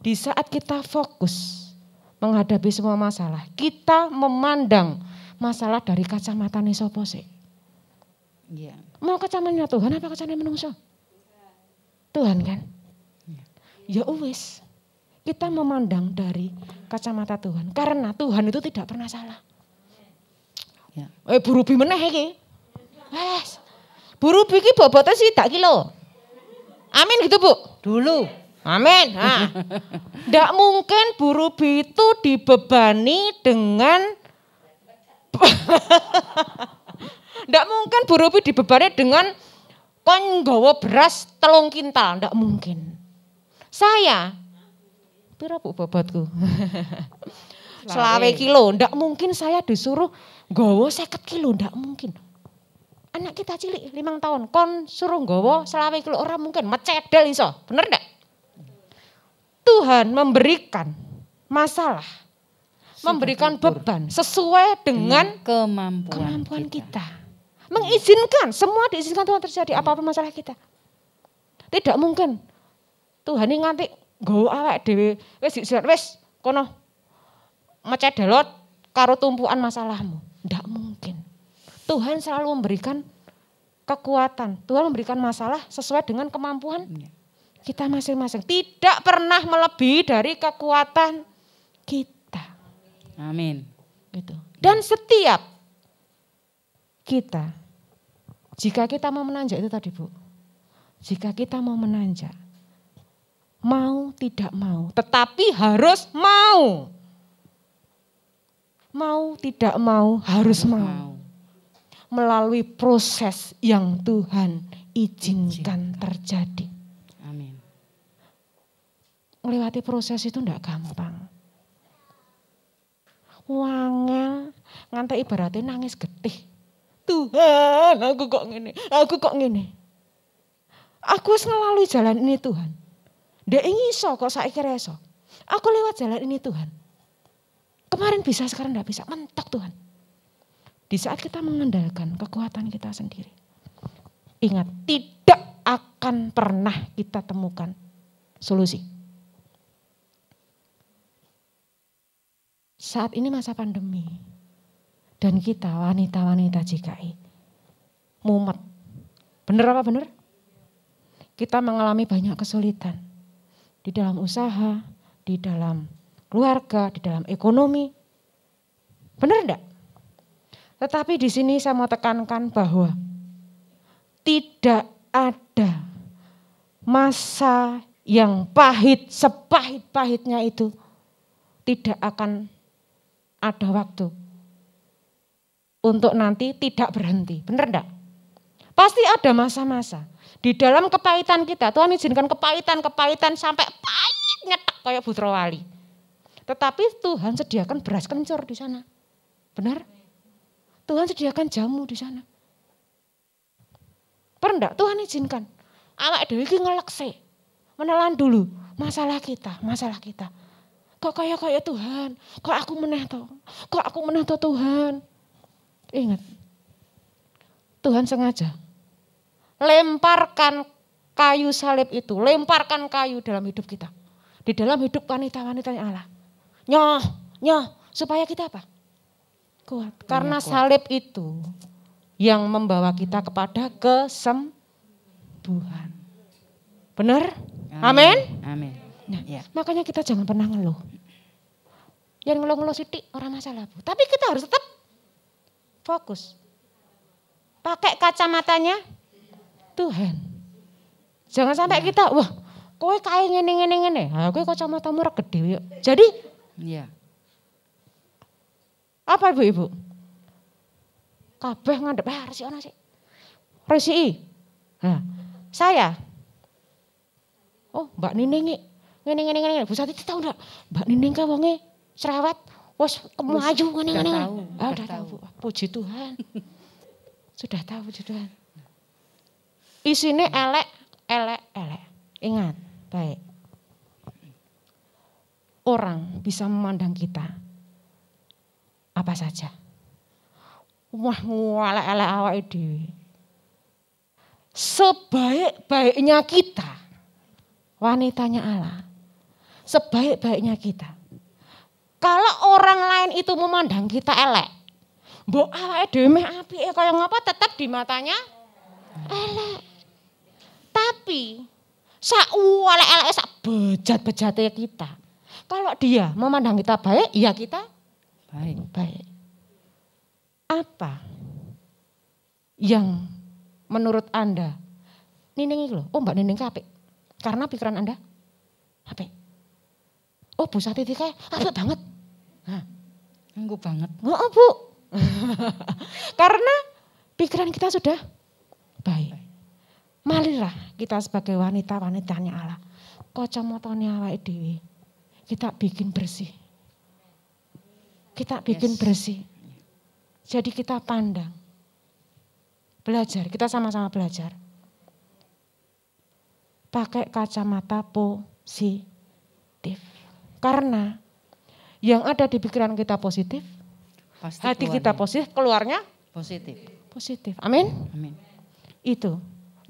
Di saat kita fokus menghadapi semua masalah, kita memandang masalah dari kacamata sapa sih? Iya. Mau kacamata Tuhan apa kacamata manusia? Tuhan kan? Ya wis. Kita memandang dari kacamata Tuhan karena Tuhan itu tidak pernah salah. Ya. Burubi meneh iki. Wes. Burubi iki bobotnya sih tak kilo. Amin gitu Bu. Dulu. Amin. Ndak mungkin burubi itu dibebani dengan ndak mungkin burubi dibebani dengan kon nggawa beras 3 kintal, ndak mungkin. Saya pira Bu bobotku? 20 kilo, ndak mungkin saya disuruh nggawa 50 kilo, ndak mungkin. Anak kita cilik 5 tahun, kon suruh nggawa 20 kilo, ora mungkin, mecedel iso. Bener ndak? Tuhan memberikan masalah, memberikan beban sesuai dengan kemampuan kita. Mengizinkan, semua diizinkan Tuhan terjadi apa-apa masalah kita. Tidak mungkin Tuhan ini nganti nggawa awake dhewe wis kono mecedelot karo tumpuan masalahmu. Tidak mungkin. Tuhan selalu memberikan kekuatan. Tuhan memberikan masalah sesuai dengan kemampuan kita masing-masing. Tidak pernah melebihi dari kekuatan kita. Amin. Gitu. Dan setiap kita, jika kita mau menanjak itu tadi Bu, jika kita mau menanjak, mau tidak mau, tetapi harus mau. Mau tidak mau, harus mau. Melalui proses yang Tuhan izinkan terjadi. Amin. Melewati proses itu enggak gampang. Wangel, nganti ibaratnya nangis getih. Tuhan, aku kok ngene. Aku harus ngelalui jalan ini Tuhan. Ndak iso kok saiki iso. Aku lewat jalan ini Tuhan. Kemarin bisa, sekarang enggak bisa. Mentok Tuhan. Di saat kita mengandalkan kekuatan kita sendiri. Ingat, tidak akan pernah kita temukan solusi. Saat ini masa pandemi. Dan kita wanita-wanita JKI. Mumet. Bener apa bener? Kita mengalami banyak kesulitan. Di dalam usaha, di dalam keluarga, di dalam ekonomi. Benar enggak? Tetapi di sini saya mau tekankan bahwa tidak ada masa yang pahit, sepahit-pahitnya itu tidak akan ada waktu untuk nanti tidak berhenti. Benar enggak? Pasti ada masa-masa. Di dalam kepahitan kita, Tuhan izinkan kepahitan sampai pahit nyetek kayak Putra Wali. Tetapi Tuhan sediakan beras kencur di sana. Benar? Tuhan sediakan jamu di sana. Pernah Tuhan izinkan. Awak dhewe iki ngelekse. Menelan dulu masalah kita. Kok kayak Tuhan? Kok aku meneh to Tuhan? Ingat. Tuhan sengaja lemparkan kayu salib itu, lemparkan kayu dalam hidup kita. Di dalam hidup wanita-wanitanya Allah. Nyoh, supaya kita apa? Kuat. Karena salib itu yang membawa kita kepada kesembuhan. Benar? Amin? Amin. Nah, makanya kita jangan pernah ngeluh. Yang ngeluh-ngeluh sithik orang masalah Bu. Tapi kita harus tetap fokus. Pakai kacamatanya Tuhan. Jangan sampai kita, wah kowe kae ngene. Kowe kacamatamu reged dhewe. Jadi, apa Ibu? Kabeh ngandhep resi ana sik. Resi. Nah, saya. Oh, Mbak Nining ngene. Bu Sati tahu enggak? Mbak Nining ka wonge cerewet, wis kemaju ngene. Udah tahu. Puji Tuhan. Sudah tahu puji Tuhan. Isine elek. Ingat, baik. Orang bisa memandang kita apa saja. Wah, elek awake dhewe. Sebaik-baiknya kita, wanitanya Allah. Sebaik-baiknya kita. Kalau orang lain itu memandang kita elek, mbok awake dhewe meh apike kaya ngapa tetap di matanya elek. Tapi sak elek sak bejat-bejate kita. Kalau dia memandang kita baik, ya kita baik. Apa yang menurut Anda Nining iki lho, oh Mbak Nining apik. Karena pikiran Anda apik. Oh Bu Sati iki apik banget. Nah, Engko banget. Oh Bu. Karena pikiran kita sudah baik. Marilah kita sebagai wanita-wanitanya Allah. Kacamatane awake dhewe kita bikin bersih. Bersih. Jadi kita pandang. Belajar, kita sama-sama belajar. Pakai kacamata positif. Karena yang ada di pikiran kita positif, pasti hati kita positif, keluarnya positif. Amin. Itu.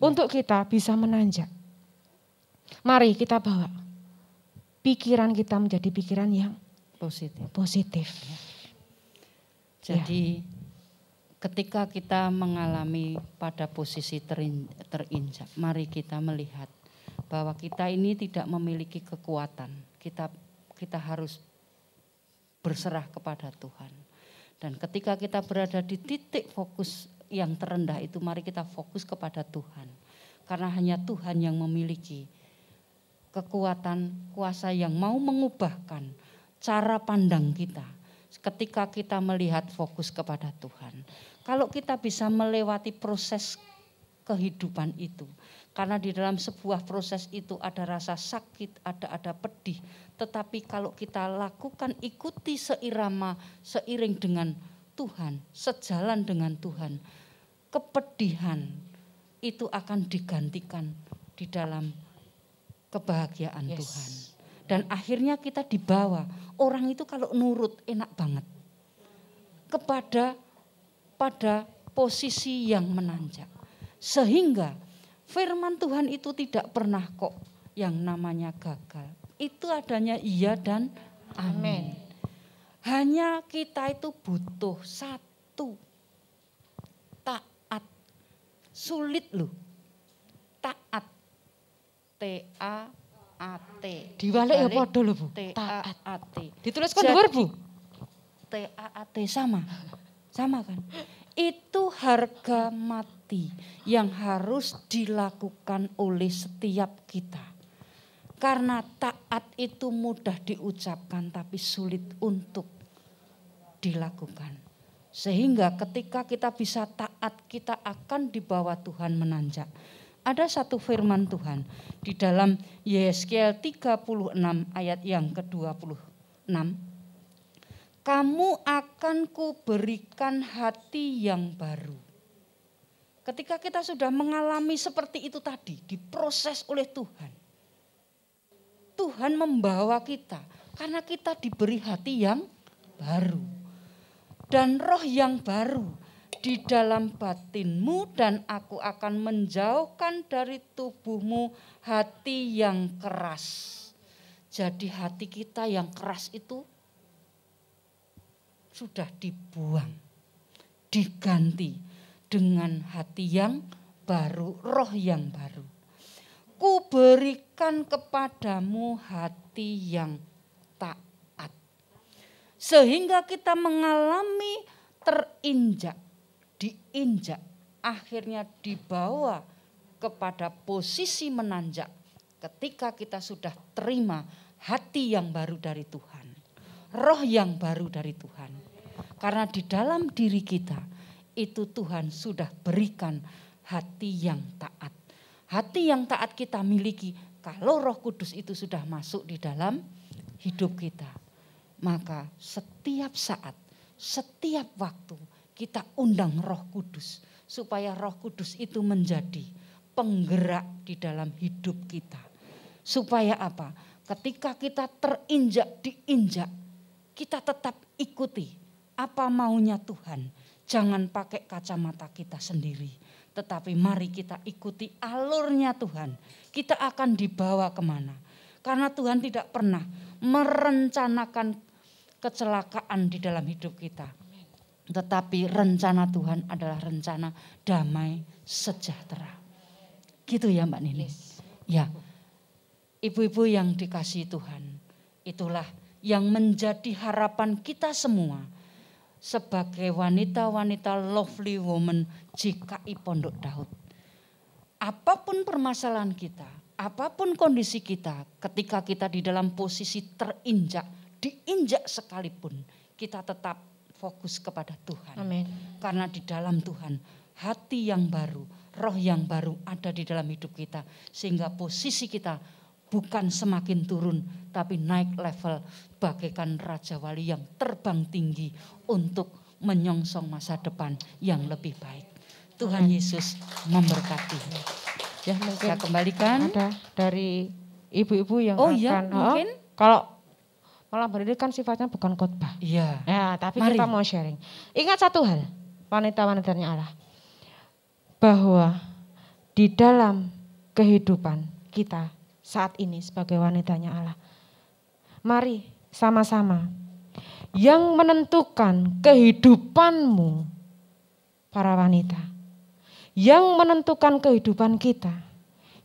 Untuk kita bisa menanjak. Mari kita bawa pikiran kita menjadi pikiran yang positif. Jadi ketika kita mengalami pada posisi terinjak, mari kita melihat bahwa kita ini tidak memiliki kekuatan. Kita harus berserah kepada Tuhan. Dan ketika kita berada di titik fokus yang terendah itu mari kita fokus kepada Tuhan. Karena hanya Tuhan yang memiliki kekuatan, kuasa yang mau mengubahkan cara pandang kita ketika kita melihat fokus kepada Tuhan. Kalau kita bisa melewati proses kehidupan itu, karena di dalam sebuah proses itu ada rasa sakit, ada pedih, tetapi kalau kita lakukan ikuti seirama, seiring dengan Tuhan, sejalan dengan Tuhan, kepedihan itu akan digantikan di dalam kebahagiaan Tuhan. Dan akhirnya kita dibawa, orang itu kalau nurut enak banget pada posisi yang menanjak. Sehingga firman Tuhan itu tidak pernah kok yang namanya gagal. Itu adanya iya dan amin. Hanya kita itu butuh satu, taat. Sulit loh, taat. T-A-A-T. Diwalik ya podo lho Bu. T-A-A-T. Dituliskan dhuwur Bu. T-A-A-T sama kan? Itu harga mati yang harus dilakukan oleh setiap kita. Karena taat itu mudah diucapkan tapi sulit untuk dilakukan. Sehingga ketika kita bisa taat, kita akan dibawa Tuhan menanjak. Ada satu firman Tuhan di dalam Yesaya 36 ayat yang ke-26. Kamu akan kuberikan hati yang baru. Ketika kita sudah mengalami seperti itu tadi, diproses oleh Tuhan. Tuhan membawa kita karena kita diberi hati yang baru. Dan roh yang baru di dalam batinmu dan aku akan menjauhkan dari tubuhmu hati yang keras. Jadi hati kita yang keras itu sudah dibuang, diganti dengan hati yang baru, roh yang baru. Kuberikan kepadamu hati yang taat. Sehingga kita mengalami terinjak, diinjak, akhirnya dibawa kepada posisi menanjak ketika kita sudah terima hati yang baru dari Tuhan. Roh yang baru dari Tuhan. Karena di dalam diri kita itu Tuhan sudah berikan hati yang taat. Hati yang taat kita miliki kalau Roh Kudus itu sudah masuk di dalam hidup kita. Maka setiap saat, setiap waktu kita undang Roh Kudus. Supaya Roh Kudus itu menjadi penggerak di dalam hidup kita. Supaya apa? Ketika kita terinjak, diinjak, kita tetap ikuti apa maunya Tuhan. Jangan pakai kacamata kita sendiri. Tetapi mari kita ikuti alurnya Tuhan. Kita akan dibawa kemana. Karena Tuhan tidak pernah merencanakan kecelakaan di dalam hidup kita. Tetapi rencana Tuhan adalah rencana damai sejahtera. Gitu ya Mbak Nini. Ya, ibu-ibu yang dikasihi Tuhan. Itulah yang menjadi harapan kita semua. Sebagai wanita-wanita lovely woman GKI Pondok Daud. Apapun permasalahan kita, apapun kondisi kita, ketika kita di dalam posisi terinjak, diinjak sekalipun, kita tetap fokus kepada Tuhan. Amin. Karena di dalam Tuhan, hati yang baru, roh yang baru ada di dalam hidup kita. Sehingga posisi kita bukan semakin turun, tapi naik level bagaikan Raja Wali yang terbang tinggi untuk menyongsong masa depan yang lebih baik. Tuhan Yesus memberkati. Ya mungkin saya kembalikan. Ada dari ibu-ibu yang akan. Mungkin. Kalau malam hari ini kan sifatnya bukan khotbah. Iya. Ya, tapi mari. Kita mau sharing. Ingat satu hal, wanita-wanitanya Allah. Bahwa di dalam kehidupan kita saat ini sebagai wanitanya Allah. Mari sama-sama yang menentukan kehidupanmu para wanita. Yang menentukan kehidupan kita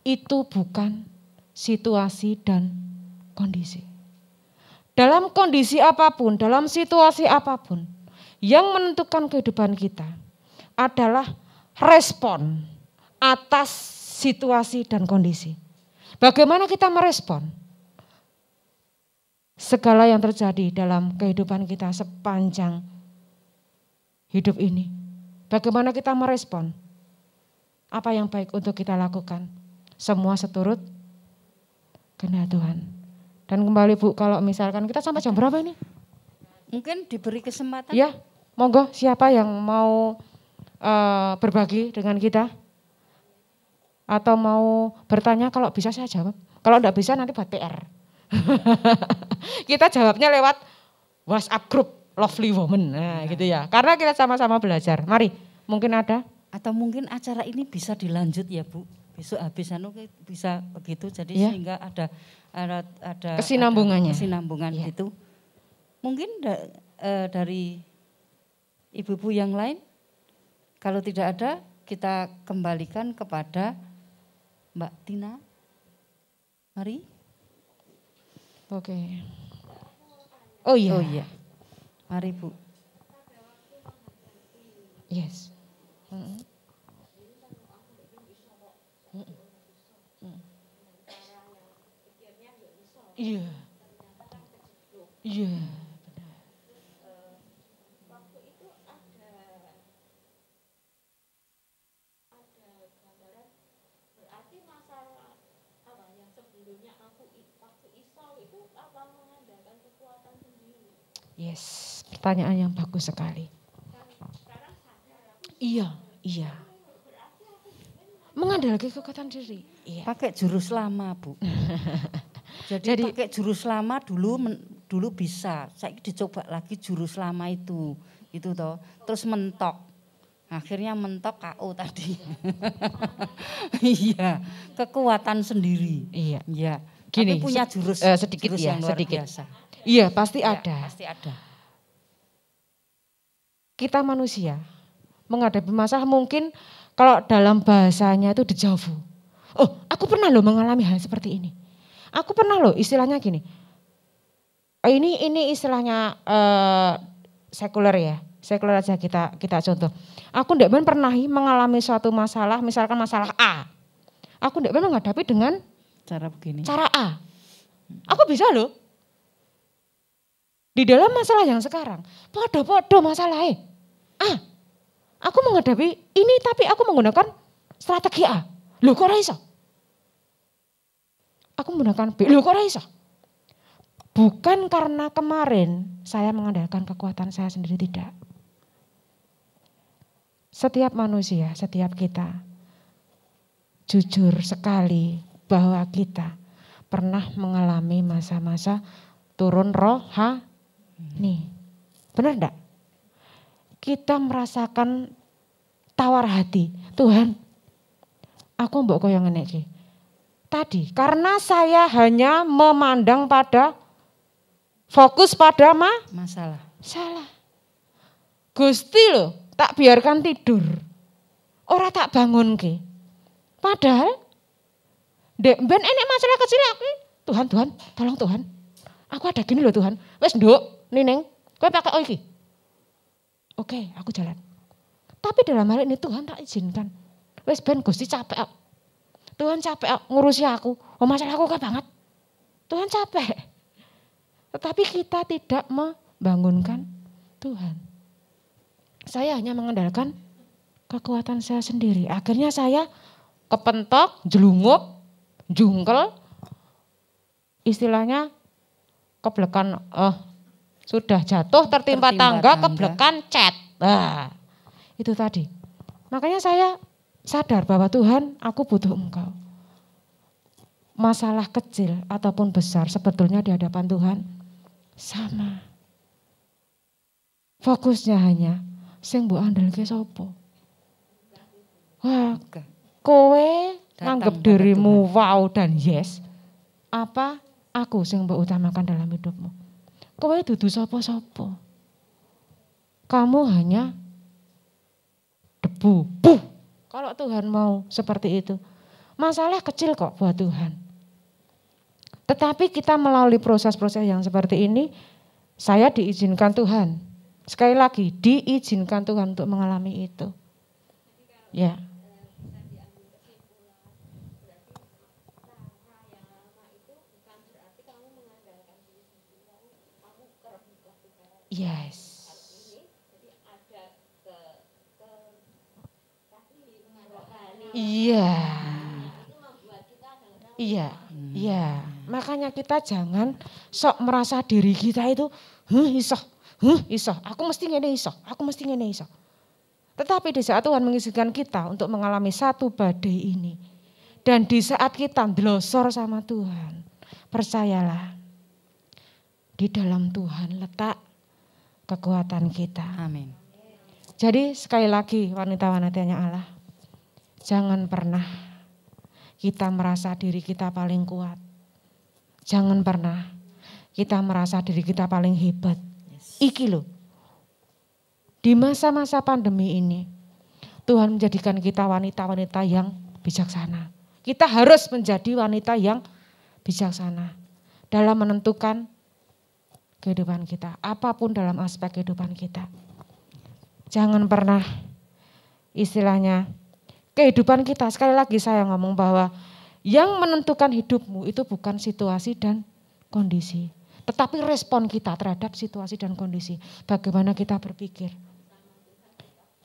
itu bukan situasi dan kondisi. Dalam kondisi apapun, dalam situasi apapun yang menentukan kehidupan kita adalah respon atas situasi dan kondisi. Bagaimana kita merespon segala yang terjadi dalam kehidupan kita sepanjang hidup ini. Bagaimana kita merespon apa yang baik untuk kita lakukan. Semua seturut kehendak Tuhan. Dan kembali Bu, kalau misalkan kita sampai jam berapa ini? Mungkin diberi kesempatan. Ya, monggo siapa yang mau berbagi dengan kita? Atau mau bertanya, kalau bisa saya jawab. Kalau enggak bisa nanti buat PR. Kita jawabnya lewat WhatsApp group Lovely Woman. Nah, gitu ya. Karena kita sama-sama belajar. Mari, mungkin ada. Atau mungkin acara ini bisa dilanjut ya Bu. Besok habis bisa begitu. Jadi ya. Sehingga ada kesinambungannya. Kesinambungan ya. gitu. Mungkin dari ibu-ibu yang lain. Kalau tidak ada, kita kembalikan kepada Mbak Tina. Mari. Oke. Oh iya. Oh iya. Mari Bu. Yes. Iya. Iya. Yes, pertanyaan yang bagus sekali. Iya, iya. Mengandalkan kekuatan diri. Iya. Pakai jurus lama Bu. Jadi pakai jurus lama dulu bisa. Saya dicoba lagi jurus lama itu toh. Terus mentok. Akhirnya mentok KO tadi. Iya, kekuatan sendiri. Iya. Iya. Gini, tapi punya jurus sedikit jurus ya, yang luar sedikit. biasa. Iya, pasti Ya, ada. pasti ada. Kita manusia menghadapi masalah mungkin kalau dalam bahasanya itu deja vu. Oh, aku pernah loh mengalami hal seperti ini. Aku pernah loh istilahnya gini. Ini istilahnya sekuler ya. Sekuler aja kita contoh. Aku ndak pernah mengalami suatu masalah, misalkan masalah A. Aku ndak menghadapi dengan Cara begini. cara A. Aku bisa loh. Di dalam masalah yang sekarang, podo-podo masalahnya. Aku menghadapi ini tapi aku menggunakan strategi A. Loh kok iso? Aku menggunakan B. Loh kok iso? Bukan karena kemarin saya mengandalkan kekuatan saya sendiri, tidak. Setiap manusia, setiap kita jujur sekali bahwa kita pernah mengalami masa-masa turun rohani. Benar enggak? Kita merasakan tawar hati. Tuhan, aku mbok koyo ngene iki. Tadi karena saya hanya memandang pada fokus pada masalah. Salah. Gusti loh, tak biarkan tidur. Ora tak bangunke. Padahal ben enek masalah kecil aku. Tuhan, tolong Tuhan. Aku ada gini loh Tuhan. Wes nduk, Nining, kowe pakai iki. Oke, aku jalan. Tapi dalam hal ini Tuhan tak izinkan. Wes ben Gusti capek. Tuhan capek ngurusi aku. Oh masalah aku kan banget. Tuhan capek. Tetapi kita tidak membangunkan Tuhan. Saya hanya mengandalkan kekuatan saya sendiri. Akhirnya saya kepentok, jelungup, jungkel. Istilahnya keblekan sudah jatuh tertimpa tangga, keblekan cat. Nah, itu tadi. Makanya saya sadar bahwa Tuhan, aku butuh Engkau. Masalah kecil ataupun besar sebetulnya di hadapan Tuhan sama. Fokusnya hanya sing mbok andalke sapa. Wah, kowe nganggep dirimu wow dan yes. Apa aku sing mbok utamakan dalam hidupmu? Kowe dudu sapa-sapa. Kamu hanya debu. Puh. Kalau Tuhan mau seperti itu. Masalah kecil kok buat Tuhan. Tetapi kita melalui proses-proses yang seperti ini, saya diizinkan Tuhan. Sekali lagi, diizinkan Tuhan untuk mengalami itu. Ya. Yes. Iya. Iya, iya. Makanya kita jangan sok merasa diri kita itu, iso, aku mesti ngene iso, aku mesti ngene iso. Tetapi di saat Tuhan mengizinkan kita untuk mengalami satu badai ini, dan di saat kita ndelosor sama Tuhan, percayalah, di dalam Tuhan letak kekuatan kita. Amin. Jadi sekali lagi wanita-wanitanya Allah, jangan pernah kita merasa diri kita paling kuat. Jangan pernah kita merasa diri kita paling hebat. Iki loh, di masa-masa pandemi ini, Tuhan menjadikan kita wanita-wanita yang bijaksana. Kita harus menjadi wanita yang bijaksana dalam menentukan kehidupan kita, apapun dalam aspek kehidupan kita. Jangan pernah istilahnya kehidupan kita, sekali lagi saya ngomong bahwa yang menentukan hidupmu itu bukan situasi dan kondisi, tetapi respon kita terhadap situasi dan kondisi. Bagaimana kita berpikir?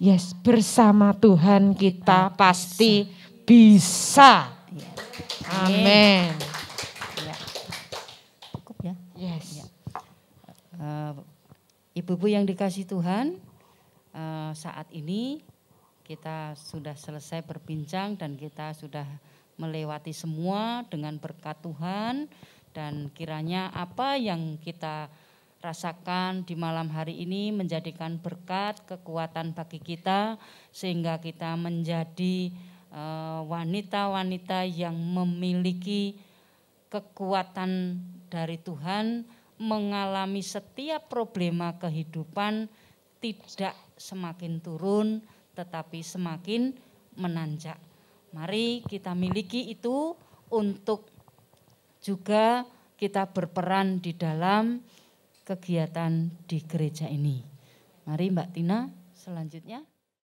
Yes, bersama Tuhan kita pasti bisa. Amin. Ya. Cukup ya? Yes. Ya. Ibu-ibu yang dikasih Tuhan, saat ini kita sudah selesai berbincang dan kita sudah melewati semua dengan berkat Tuhan, dan kiranya apa yang kita rasakan di malam hari ini menjadikan berkat, kekuatan bagi kita, sehingga kita menjadi wanita-wanita yang memiliki kekuatan dari Tuhan, mengalami setiap problema kehidupan tidak semakin turun tetapi semakin menanjak. Mari kita miliki itu untuk juga kita berperan di dalam kegiatan di gereja ini. Mari Mbak Tina selanjutnya.